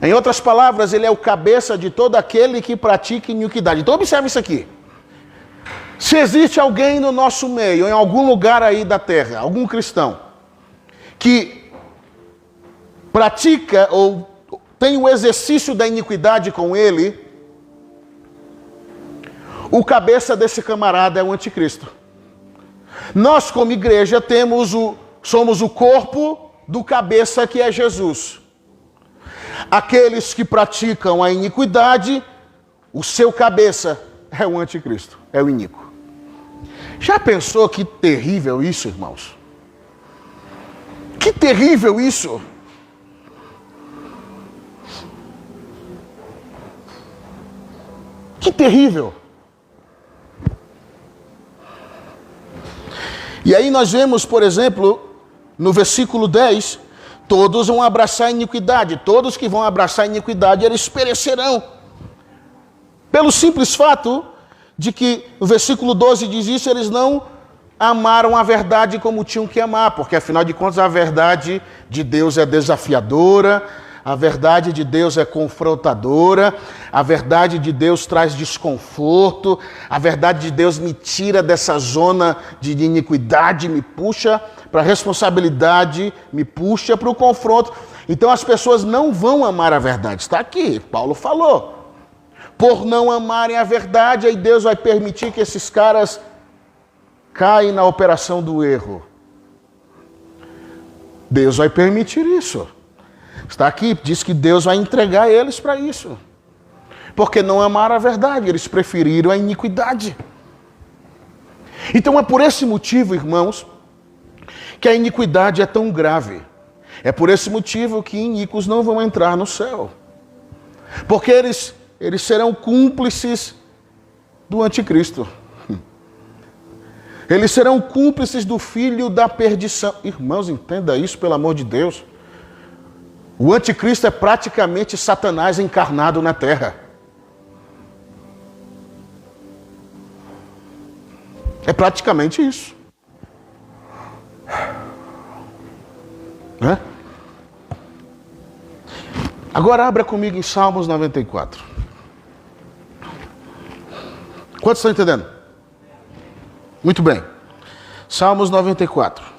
Em outras palavras, ele é o cabeça de todo aquele que pratica iniquidade. Então observe isso aqui. Se existe alguém no nosso meio, em algum lugar aí da terra, algum cristão, que pratica ou tem o exercício da iniquidade com ele, o cabeça desse camarada é o anticristo. Nós, como igreja, somos o corpo do cabeça que é Jesus. Aqueles que praticam a iniquidade, o seu cabeça é o anticristo, é o iníquo. Já pensou que terrível isso, irmãos? Que terrível isso! Que terrível! E aí nós vemos, por exemplo, no versículo 10, todos vão abraçar a iniquidade. Todos que vão abraçar a iniquidade, eles perecerão. Pelo simples fato de que, no versículo 12 diz isso, eles não amaram a verdade como tinham que amar, porque afinal de contas a verdade de Deus é desafiadora, a verdade de Deus é confrontadora, a verdade de Deus traz desconforto, a verdade de Deus me tira dessa zona de iniquidade, me puxa para a responsabilidade, me puxa para o confronto. Então as pessoas não vão amar a verdade. Está aqui, Paulo falou. Por não amarem a verdade, aí Deus vai permitir que esses caras caem na operação do erro. Deus vai permitir isso. Está aqui, diz que Deus vai entregar eles para isso. Porque não amaram a verdade, eles preferiram a iniquidade. Então é por esse motivo, irmãos, que a iniquidade é tão grave. É por esse motivo que iníquos não vão entrar no céu. Porque eles serão cúmplices do anticristo. Eles serão cúmplices do filho da perdição. Irmãos, entenda isso, pelo amor de Deus. O anticristo é praticamente Satanás encarnado na terra. É praticamente isso. Né? Agora abra comigo em Salmos 94. Quantos estão entendendo? Muito bem. Salmos 94.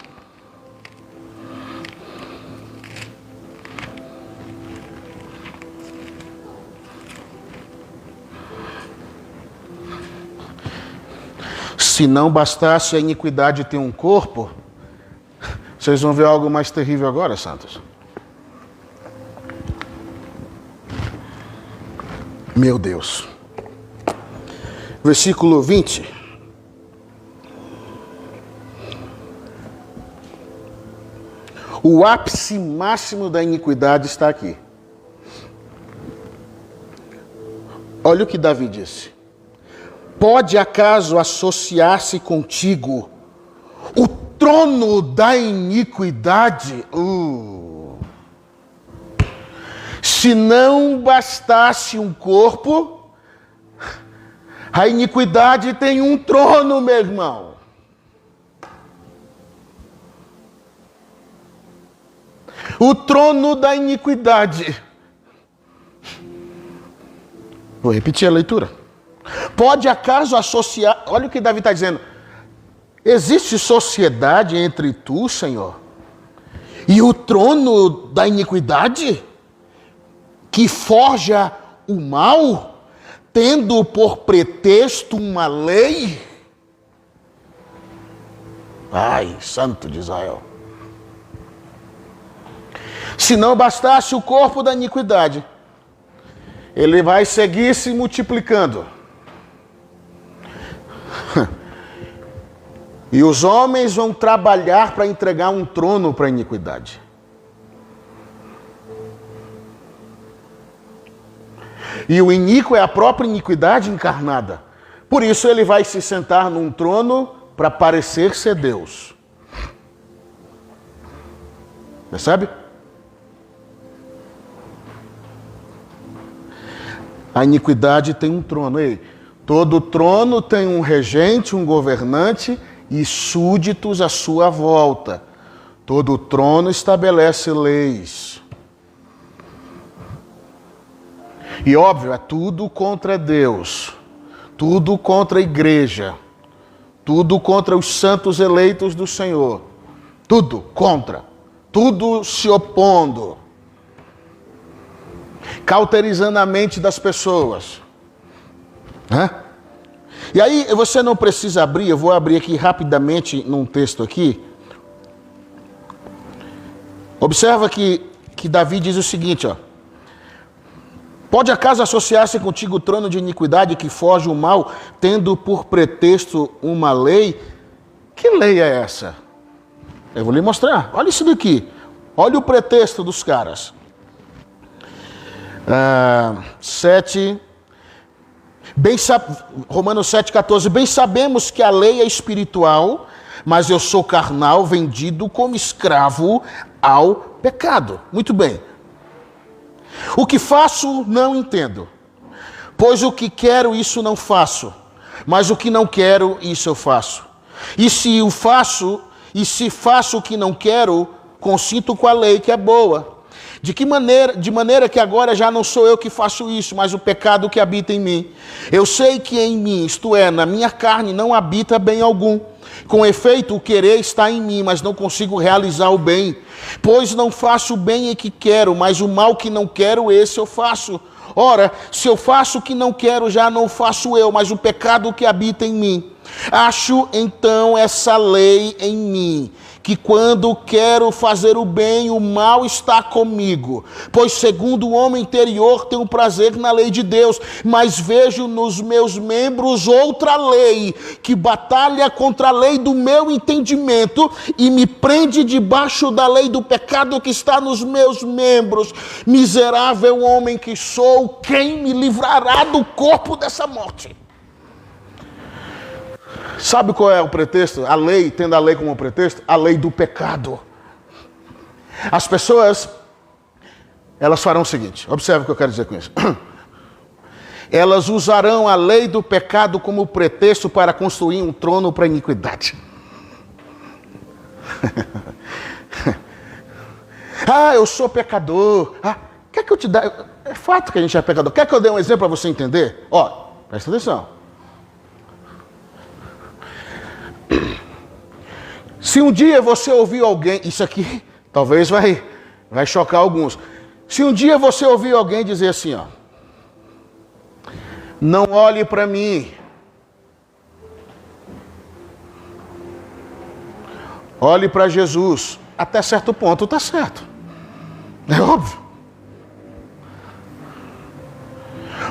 Se não bastasse a iniquidade ter um corpo, vocês vão ver algo mais terrível agora, santos. Meu Deus. Versículo 20. O ápice máximo da iniquidade está aqui. Olha o que Davi disse. Pode acaso associar-se contigo o trono da iniquidade? Se não bastasse um corpo, a iniquidade tem um trono, meu irmão. O trono da iniquidade. Vou repetir a leitura. Pode acaso associar... Olha o que Davi está dizendo. Existe sociedade entre tu, Senhor, e o trono da iniquidade, que forja o mal, tendo por pretexto uma lei? Ai, santo de Israel. Se não bastasse o corpo da iniquidade, ele vai seguir se multiplicando. E os homens vão trabalhar para entregar um trono para a iniquidade. E o iníquo é a própria iniquidade encarnada. Por isso ele vai se sentar num trono para parecer ser Deus. Percebe? A iniquidade tem um trono. Ei, todo trono tem um regente, um governante e súditos à sua volta. Todo trono estabelece leis. E óbvio, é tudo contra Deus, tudo contra a igreja, tudo contra os santos eleitos do Senhor. Tudo contra, tudo se opondo, cauterizando a mente das pessoas. E aí você não precisa abrir, eu vou abrir aqui rapidamente num texto aqui. Observa que Davi diz o seguinte, ó. Pode acaso associar-se contigo o trono de iniquidade que foge o mal, tendo por pretexto uma lei? Que lei é essa? Eu vou lhe mostrar. Olha isso daqui. Olha o pretexto dos caras. 7... Romanos 7,14. Bem sabemos que a lei é espiritual, mas eu sou carnal, vendido como escravo ao pecado. Muito bem. O que faço, não entendo. Pois o que quero, isso não faço. Mas o que não quero, isso eu faço. E se faço o que não quero, consinto com a lei que é boa. De maneira que agora já não sou eu que faço isso, mas o pecado que habita em mim. Eu sei que em mim, isto é, na minha carne, não habita bem algum. Com efeito, o querer está em mim, mas não consigo realizar o bem. Pois não faço o bem que quero, mas o mal que não quero, esse eu faço. Ora, se eu faço o que não quero, já não faço eu, mas o pecado que habita em mim. Acho então essa lei em mim, que quando quero fazer o bem, o mal está comigo. Pois segundo o homem interior tenho prazer na lei de Deus, mas vejo nos meus membros outra lei, que batalha contra a lei do meu entendimento e me prende debaixo da lei do pecado que está nos meus membros. Miserável homem que sou, quem me livrará do corpo dessa morte? Sabe qual é o pretexto? A lei, tendo a lei como pretexto, a lei do pecado. As pessoas, elas farão o seguinte, observe o que eu quero dizer com isso. Elas usarão a lei do pecado como pretexto para construir um trono para a iniquidade. Eu sou pecador. Quer que eu te dê? É fato que a gente é pecador. Quer que eu dê um exemplo para você entender? Presta atenção. Se um dia você ouvir alguém, isso aqui talvez vai chocar alguns. Se um dia você ouvir alguém dizer assim, não olhe para mim, olhe para Jesus, até certo ponto está certo, é óbvio.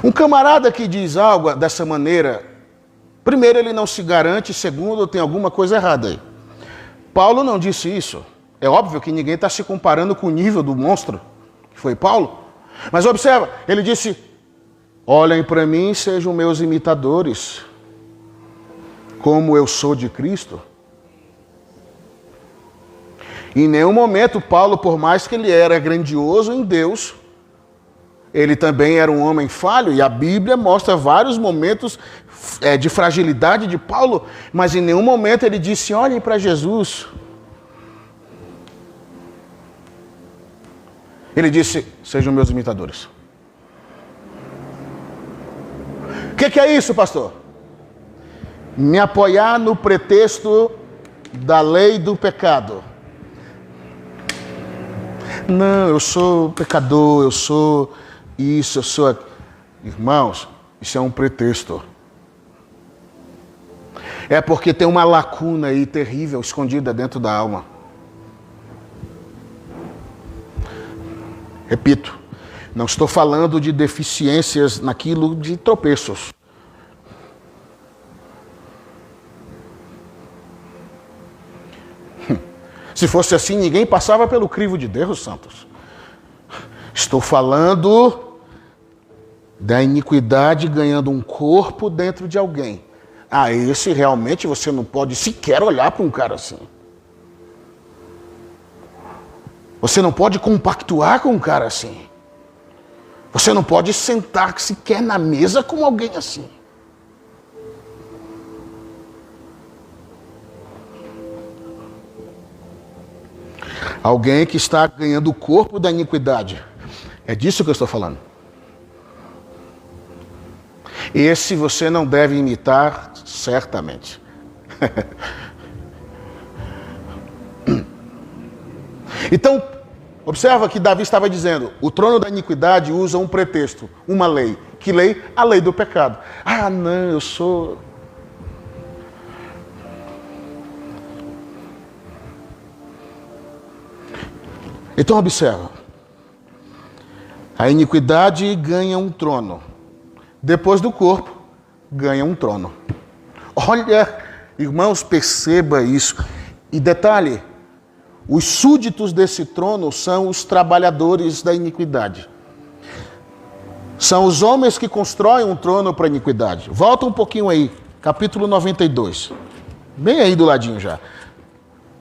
Um camarada que diz algo dessa maneira, primeiro ele não se garante, segundo tem alguma coisa errada aí. Paulo não disse isso. É óbvio que ninguém está se comparando com o nível do monstro, que foi Paulo. Mas observa, ele disse, olhem para mim e sejam meus imitadores, como eu sou de Cristo. Em nenhum momento Paulo, por mais que ele era grandioso em Deus, ele também era um homem falho, e a Bíblia mostra vários momentos de fragilidade de Paulo, mas em nenhum momento ele disse, olhem para Jesus. Ele disse, sejam meus imitadores. O que é isso, pastor? Me apoiar no pretexto da lei do pecado. Não, eu sou pecador, eu sou isso, eu sou... Irmãos, isso é um pretexto. é porque tem uma lacuna aí terrível escondida dentro da alma. Repito, não estou falando de deficiências naquilo de tropeços. Se fosse assim, ninguém passava pelo crivo de Deus, santos. Estou falando da iniquidade ganhando um corpo dentro de alguém. Ah, esse realmente você não pode sequer olhar para um cara assim. Você não pode compactuar com um cara assim. Você não pode sentar sequer na mesa com alguém assim. Alguém que está ganhando o corpo da iniquidade. É disso que eu estou falando. Esse você não deve imitar, certamente. Então, observa que Davi estava dizendo, o trono da iniquidade usa um pretexto, uma lei. Que lei? A lei do pecado. Ah, não, eu sou... Então observa, a iniquidade ganha um trono, depois do corpo ganha um trono. Olha, irmãos, perceba isso. E detalhe, os súditos desse trono são os trabalhadores da iniquidade. São os homens que constroem um trono para a iniquidade. Volta um pouquinho aí, capítulo 92, bem aí do ladinho já.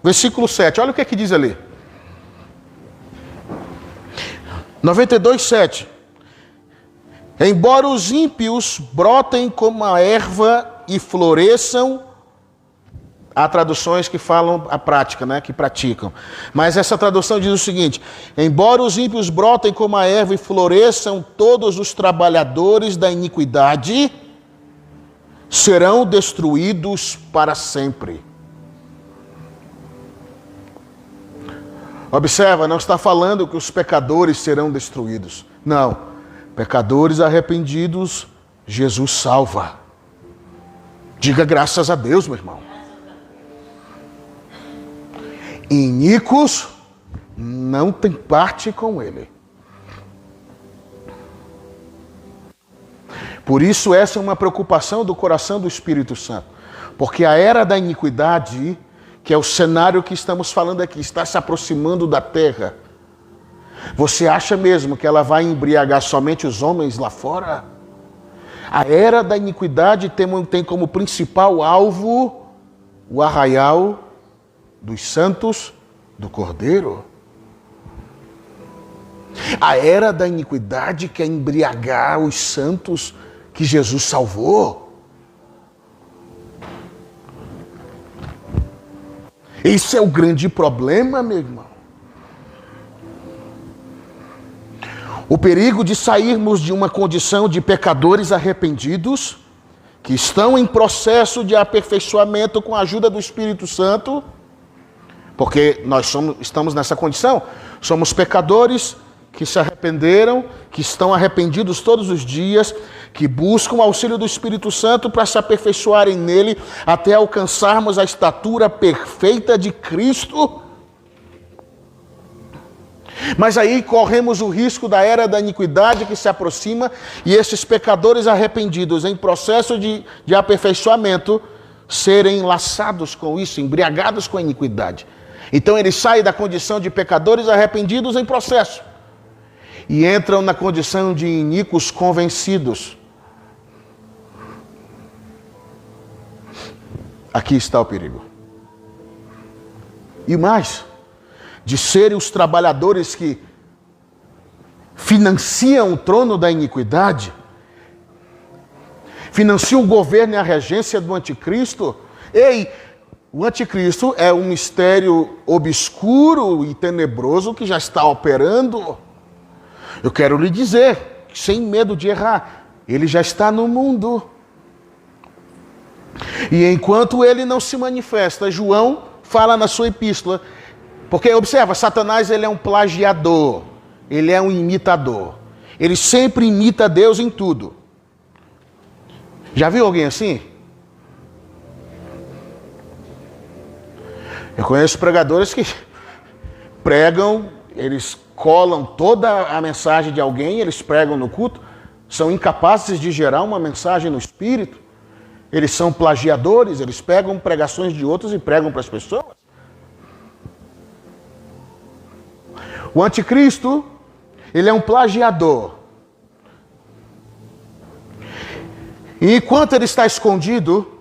Versículo 7, olha o que é que diz ali. 92:7. Embora os ímpios brotem como a erva e floresçam, há traduções que falam a prática, né, que praticam. Mas essa tradução diz o seguinte: embora os ímpios brotem como a erva e floresçam, todos os trabalhadores da iniquidade serão destruídos para sempre. Observa, não está falando que os pecadores serão destruídos. Não. Pecadores arrependidos, Jesus salva. Diga graças a Deus, meu irmão. Iníquos não tem parte com ele. Por isso essa é uma preocupação do coração do Espírito Santo. Porque a era da iniquidade, que é o cenário que estamos falando aqui, está se aproximando da terra. Você acha mesmo que ela vai embriagar somente os homens lá fora? A era da iniquidade tem como principal alvo o arraial dos santos do Cordeiro. A era da iniquidade quer embriagar os santos que Jesus salvou. Esse é o grande problema, meu irmão. O perigo de sairmos de uma condição de pecadores arrependidos, que estão em processo de aperfeiçoamento com a ajuda do Espírito Santo, porque nós estamos nessa condição, somos pecadores que se arrependeram, que estão arrependidos todos os dias, que buscam o auxílio do Espírito Santo para se aperfeiçoarem nele até alcançarmos a estatura perfeita de Cristo. Mas aí corremos o risco da era da iniquidade que se aproxima e esses pecadores arrependidos em processo de aperfeiçoamento serem laçados com isso, embriagados com a iniquidade. Então eles saem da condição de pecadores arrependidos em processo e entram na condição de iníquos convencidos. Aqui está o perigo. E mais, de serem os trabalhadores que financiam o trono da iniquidade, financiam o governo e a regência do anticristo. Ei, o anticristo é um mistério obscuro e tenebroso que já está operando. Eu quero lhe dizer, sem medo de errar, ele já está no mundo. E enquanto ele não se manifesta, João fala na sua epístola, porque observa, Satanás ele é um plagiador, ele é um imitador. Ele sempre imita Deus em tudo. Já viu alguém assim? Eu conheço pregadores que pregam, eles colam toda a mensagem de alguém, eles pregam no culto, são incapazes de gerar uma mensagem no espírito. Eles são plagiadores, eles pegam pregações de outros e pregam para as pessoas. O anticristo, ele é um plagiador. E enquanto ele está escondido,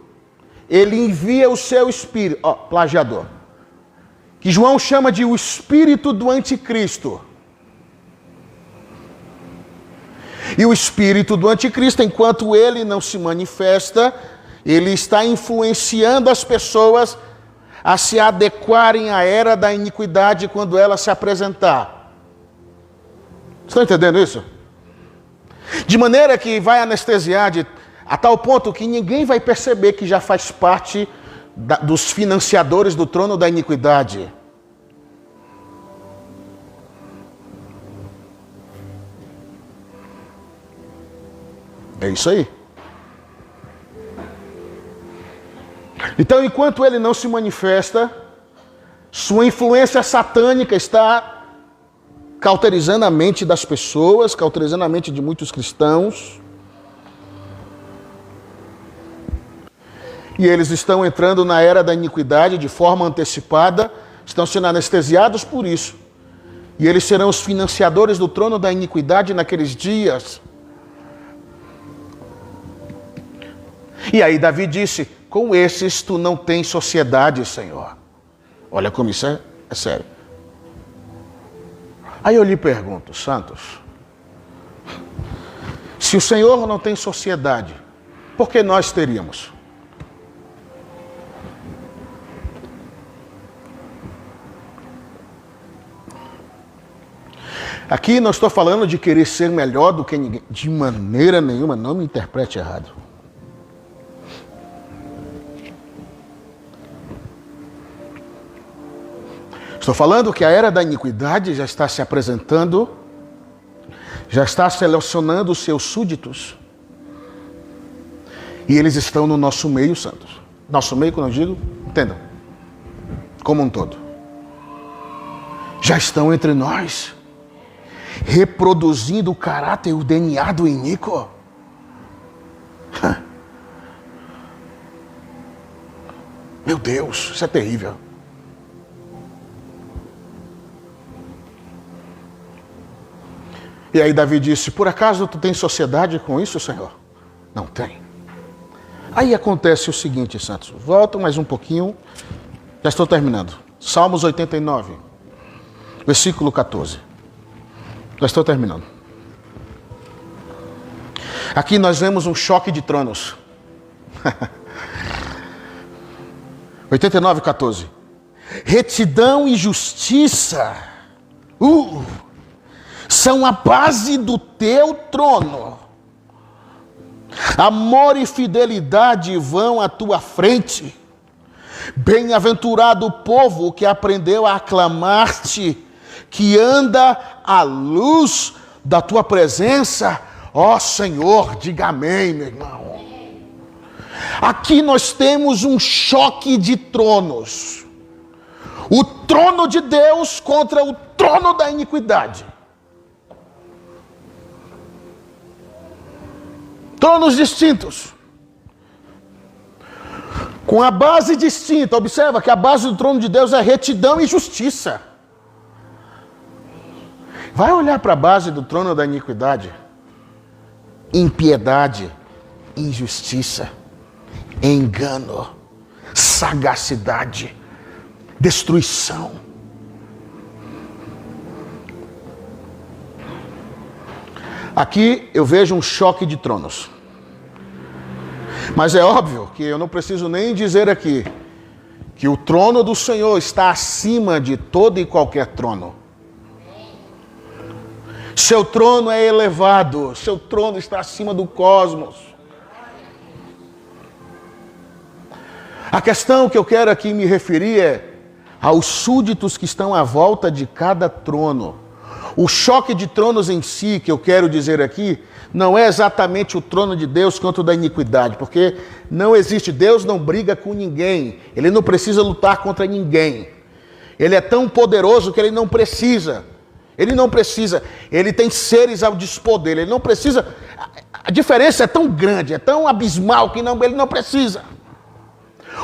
ele envia o seu espírito, plagiador, que João chama de o espírito do anticristo. E o espírito do anticristo, enquanto ele não se manifesta, ele está influenciando as pessoas a se adequarem à era da iniquidade quando ela se apresentar. Estão entendendo isso? De maneira que vai anestesiar a tal ponto que ninguém vai perceber que já faz parte dos financiadores do trono da iniquidade. É isso aí. Então, enquanto ele não se manifesta, sua influência satânica está cauterizando a mente das pessoas, cauterizando a mente de muitos cristãos. E eles estão entrando na era da iniquidade de forma antecipada, estão sendo anestesiados por isso. E eles serão os financiadores do trono da iniquidade naqueles dias. E aí Davi disse, com esses tu não tens sociedade, Senhor. Olha como isso é sério. Aí eu lhe pergunto, santos, se o Senhor não tem sociedade, por que nós teríamos? Aqui não estou falando de querer ser melhor do que ninguém, de maneira nenhuma, não me interprete errado. Estou falando que a era da iniquidade já está se apresentando, já está selecionando os seus súditos. E eles estão no nosso meio, santos. Nosso meio, quando eu digo, entendam, como um todo. Já estão entre nós, reproduzindo o caráter e o DNA do iníquo. Meu Deus, isso é terrível. E aí Davi disse, por acaso tu tens sociedade com isso, Senhor? Não tem. Aí acontece o seguinte, santos, volta mais um pouquinho, já estou terminando. Salmos 89, versículo 14. Já estou terminando. Aqui nós vemos um choque de tronos. 89, 14. Retidão e justiça são a base do teu trono. Amor e fidelidade vão à tua frente. Bem-aventurado o povo que aprendeu a aclamar-te, que anda à luz da tua presença. Ó Senhor, diga amém, meu irmão. Aqui nós temos um choque de tronos. O trono de Deus contra o trono da iniquidade. Tronos distintos. Com a base distinta. Observa que a base do trono de Deus é retidão e justiça. Vai olhar para a base do trono da iniquidade. Impiedade, injustiça, engano, sagacidade, destruição. Aqui eu vejo um choque de tronos. Mas é óbvio que eu não preciso nem dizer aqui que o trono do Senhor está acima de todo e qualquer trono. Seu trono é elevado, seu trono está acima do cosmos. A questão que eu quero aqui me referir é aos súditos que estão à volta de cada trono. O choque de tronos em si, que eu quero dizer aqui, não é exatamente o trono de Deus contra o da iniquidade, porque Não existe. Deus não briga com ninguém. Ele não precisa lutar contra ninguém. Ele é tão poderoso que ele não precisa. Ele não precisa. Ele tem seres ao dispor dele. Ele não precisa. A diferença é tão grande, é tão abismal que ele não precisa.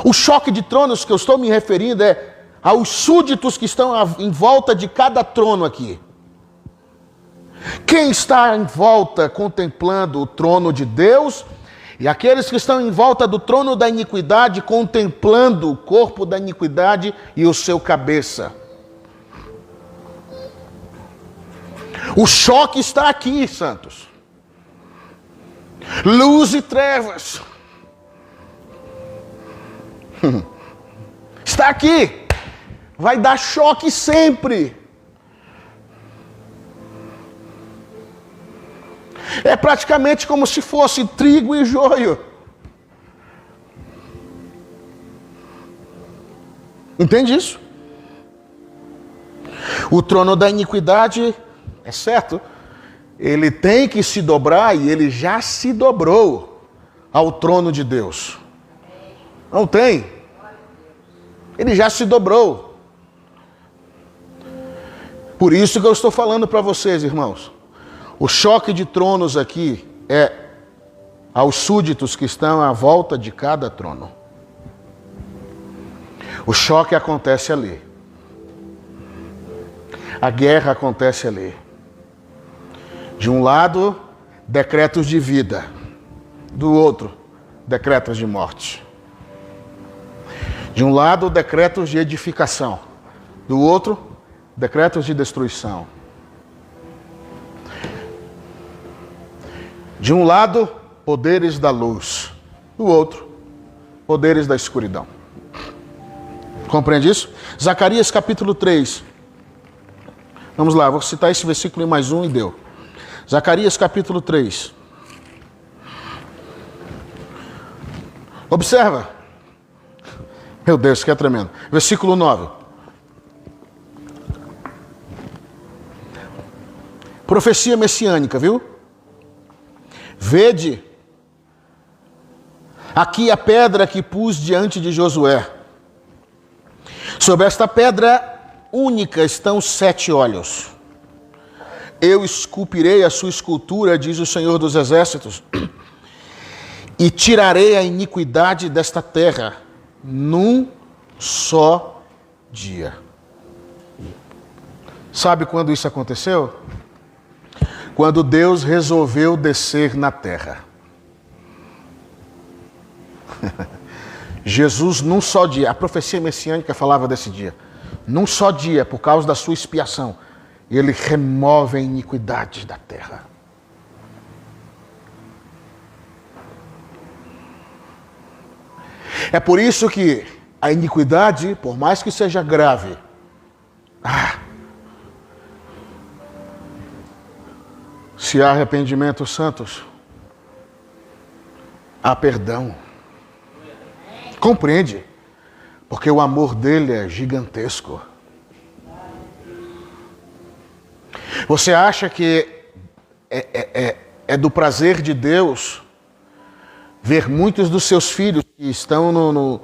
O choque de tronos que eu estou me referindo é aos súditos que estão em volta de cada trono aqui. Quem está em volta contemplando o trono de Deus e aqueles que estão em volta do trono da iniquidade contemplando o corpo da iniquidade e o seu cabeça. O choque está aqui, santos. Luz e trevas. Está aqui. Vai dar choque sempre. É praticamente como se fosse trigo e joio. Entende isso? O trono da iniquidade, é certo, ele tem que se dobrar e ele já se dobrou ao trono de Deus. Não tem. Ele já se dobrou. Por isso que eu estou falando para vocês, irmãos. O choque de tronos aqui é aos súditos que estão à volta de cada trono. O choque acontece ali. A guerra acontece ali. De um lado, decretos de vida. Do outro, decretos de morte. De um lado, decretos de edificação. Do outro, decretos de destruição. De um lado, poderes da luz. Do outro, poderes da escuridão. Compreende isso? Zacarias capítulo 3. Vamos lá, vou citar esse versículo em mais um e deu. Zacarias capítulo 3. Observa. Meu Deus, isso que é tremendo. Versículo 9. Profecia messiânica, viu? Vede, aqui a pedra que pus diante de Josué. Sobre esta pedra única estão 7 olhos. Eu esculpirei a sua escultura, diz o Senhor dos Exércitos, e tirarei a iniquidade desta terra num só dia. Sabe quando isso aconteceu? Quando Deus resolveu descer na terra. Jesus, num só dia, a profecia messiânica falava desse dia, num só dia, por causa da sua expiação, ele remove a iniquidade da terra. É por isso que a iniquidade, por mais que seja grave, se há arrependimento, santos, há perdão. Compreende? Porque o amor dele é gigantesco. Você acha que é do prazer de Deus ver muitos dos seus filhos que estão no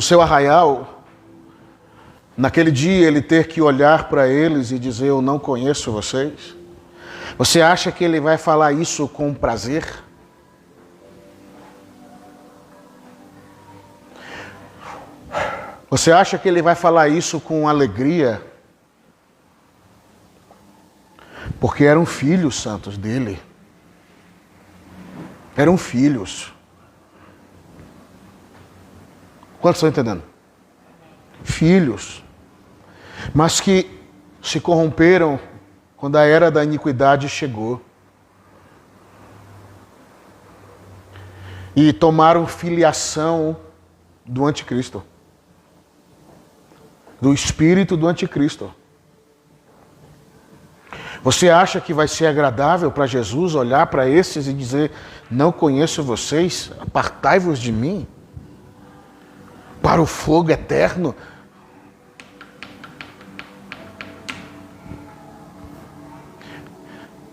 seu arraial, naquele dia ele ter que olhar para eles e dizer: eu não conheço vocês? Você acha que ele vai falar isso com prazer? Você acha que ele vai falar isso com alegria? Porque eram filhos santos dele. Eram filhos. Quantos estão entendendo? Filhos. Mas que se corromperam quando a era da iniquidade chegou. E tomaram filiação do anticristo. Do espírito do anticristo. Você acha que vai ser agradável para Jesus olhar para esses e dizer: não conheço vocês, apartai-vos de mim, para o fogo eterno?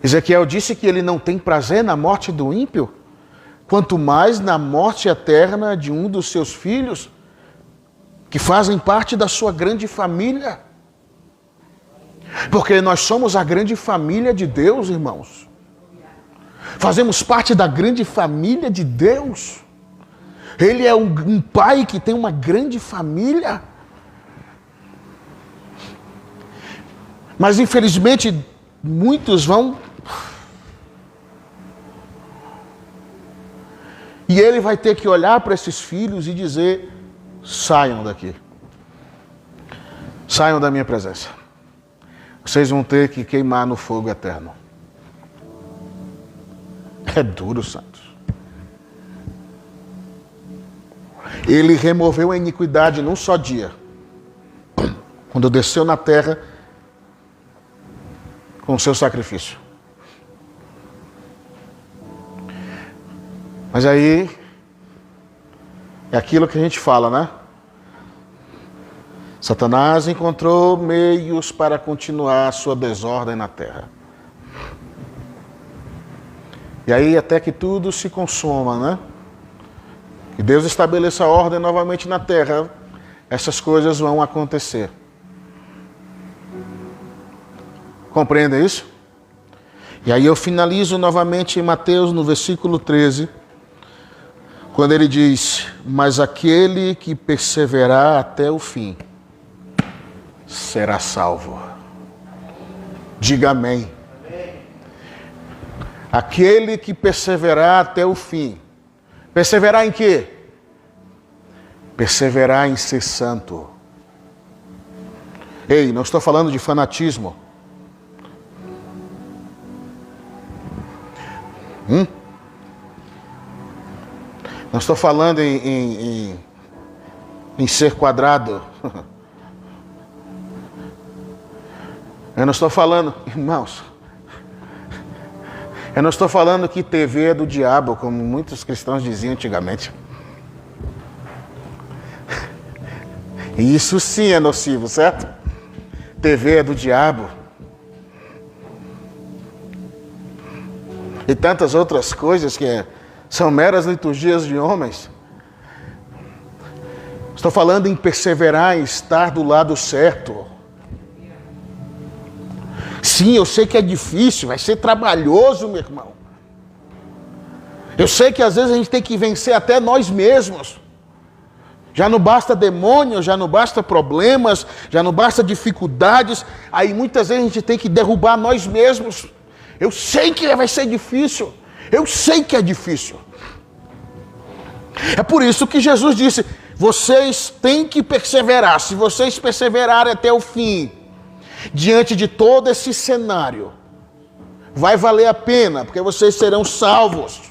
Ezequiel disse que ele não tem prazer na morte do ímpio. quanto mais na morte eterna de um dos seus filhos, que fazem parte da sua grande família. Porque nós somos a grande família de Deus, irmãos. Fazemos parte da grande família de Deus. Ele é um pai que tem uma grande família. Mas infelizmente muitos vão... E ele vai ter que olhar para esses filhos e dizer: saiam daqui. Saiam da minha presença. Vocês vão ter que queimar no fogo eterno. É duro, santos. Ele removeu a iniquidade num só dia. Quando desceu na terra com o seu sacrifício. Mas aí é aquilo que a gente fala, né? Satanás encontrou meios para continuar a sua desordem na terra. E aí até que tudo se consuma, né? Que Deus estabeleça a ordem novamente na terra, essas coisas vão acontecer. Compreendem isso? E aí eu finalizo novamente em Mateus, no versículo 13, quando ele diz: mas aquele que perseverar até o fim será salvo. Diga amém. Aquele que perseverar até o fim. Perseverar em quê? Perseverar em ser santo. Ei, não estou falando de fanatismo. Não estou falando em ser quadrado. Eu não estou falando, irmãos, eu não estou falando que TV é do diabo, como muitos cristãos diziam antigamente. E isso sim é nocivo, certo? TV é do diabo. E tantas outras coisas que são meras liturgias de homens. Estou falando em perseverar, em estar do lado certo. Sim, eu sei que é difícil, vai ser trabalhoso, meu irmão. Eu sei que às vezes a gente tem que vencer até nós mesmos. Já não basta demônio, já não basta problemas, já não basta dificuldades. Aí muitas vezes a gente tem que derrubar nós mesmos. Eu sei que vai ser difícil. Eu sei que é difícil. É por isso que Jesus disse: vocês têm que perseverar. Se vocês perseverarem até o fim, diante de todo esse cenário, vai valer a pena, porque vocês serão salvos.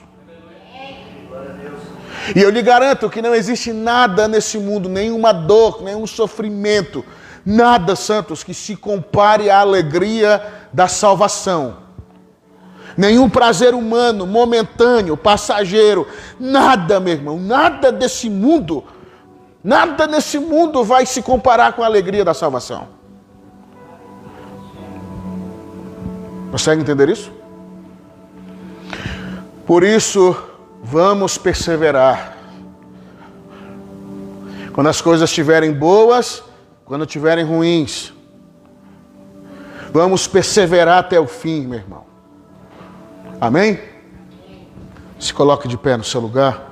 E eu lhe garanto que não existe nada nesse mundo, nenhuma dor, nenhum sofrimento, nada, santos, que se compare à alegria da salvação. Nenhum prazer humano, momentâneo, passageiro, nada, meu irmão, nada desse mundo, nada nesse mundo vai se comparar com a alegria da salvação. Consegue entender isso? Por isso, vamos perseverar. Quando as coisas estiverem boas, quando estiverem ruins, vamos perseverar até o fim, meu irmão. Amém? Se coloque de pé no seu lugar.